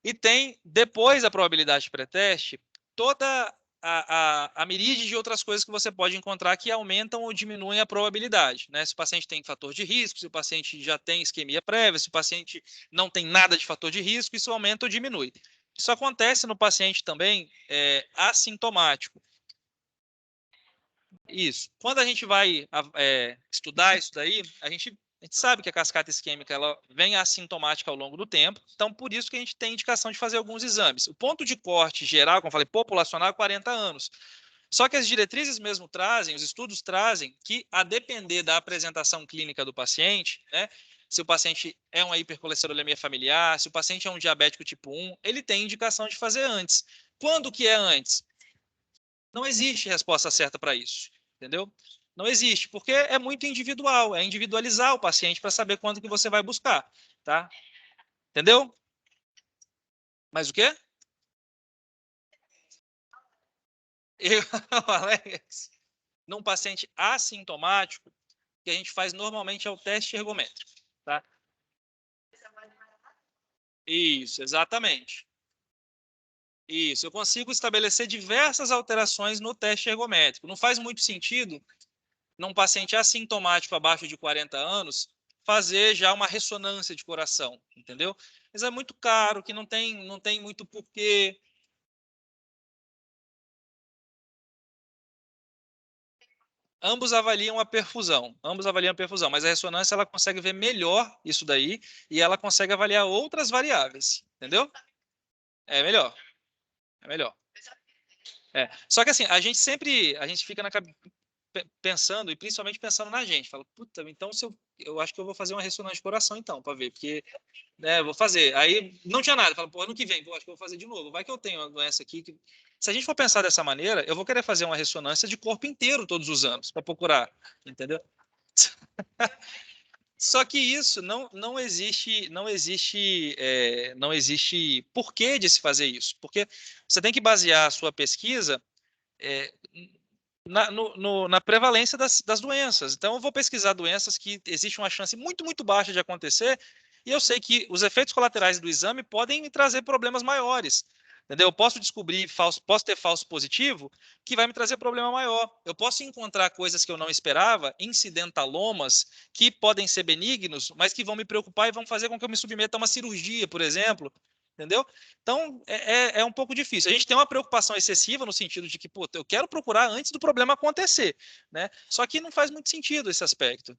e tem, depois da probabilidade pré-teste, toda a miríade de outras coisas que você pode encontrar que aumentam ou diminuem a probabilidade, né? Se o paciente tem fator de risco, se o paciente já tem isquemia prévia, se o paciente não tem nada de fator de risco, isso aumenta ou diminui. Isso acontece no paciente também assintomático. Isso. Quando a gente vai estudar isso daí, a gente sabe que a cascata isquêmica ela vem assintomática ao longo do tempo, então por isso que a gente tem indicação de fazer alguns exames. O ponto de corte geral, como eu falei, populacional é 40 anos. Só que as diretrizes mesmo trazem, os estudos trazem que, a depender da apresentação clínica do paciente, né, se o paciente é uma hipercolesterolemia familiar, se o paciente é um diabético tipo 1, ele tem indicação de fazer antes. Quando que é antes? Não existe resposta certa para isso, entendeu? Não existe, porque é muito individual, é individualizar o paciente para saber quando que você vai buscar, tá? Entendeu? Mas o quê? Eu, Alex, num paciente assintomático, o que a gente faz normalmente é o teste ergométrico, tá? Isso, exatamente. Isso, eu consigo estabelecer diversas alterações no teste ergométrico. Não faz muito sentido, num paciente assintomático abaixo de 40 anos, fazer já uma ressonância de coração, entendeu? Mas é muito caro, que não tem muito porquê. Ambos avaliam a perfusão, mas a ressonância ela consegue ver melhor isso daí e ela consegue avaliar outras variáveis, entendeu? É melhor, é melhor. Só que assim, a gente fica pensando, e principalmente pensando na gente, fala, puta, então se eu acho que eu vou fazer uma ressonância de coração então, para ver, porque, né, vou fazer. Aí não tinha nada, fala, pô, ano que vem, pô, acho que eu vou fazer de novo. Vai que eu tenho uma doença aqui que... Se a gente for pensar dessa maneira, eu vou querer fazer uma ressonância de corpo inteiro todos os anos para procurar, entendeu? Só que isso não existe porquê de se fazer isso, porque você tem que basear a sua pesquisa é, na prevalência das doenças. Então, eu vou pesquisar doenças que existe uma chance muito, muito baixa de acontecer, e eu sei que os efeitos colaterais do exame podem me trazer problemas maiores. Entendeu? Eu posso descobrir posso ter falso positivo que vai me trazer problema maior. Eu posso encontrar coisas que eu não esperava, incidentalomas, que podem ser benignos, mas que vão me preocupar e vão fazer com que eu me submeta a uma cirurgia, por exemplo. Entendeu? Então, é um pouco difícil. A gente tem uma preocupação excessiva no sentido de que, pô, eu quero procurar antes do problema acontecer, né? Só que não faz muito sentido esse aspecto.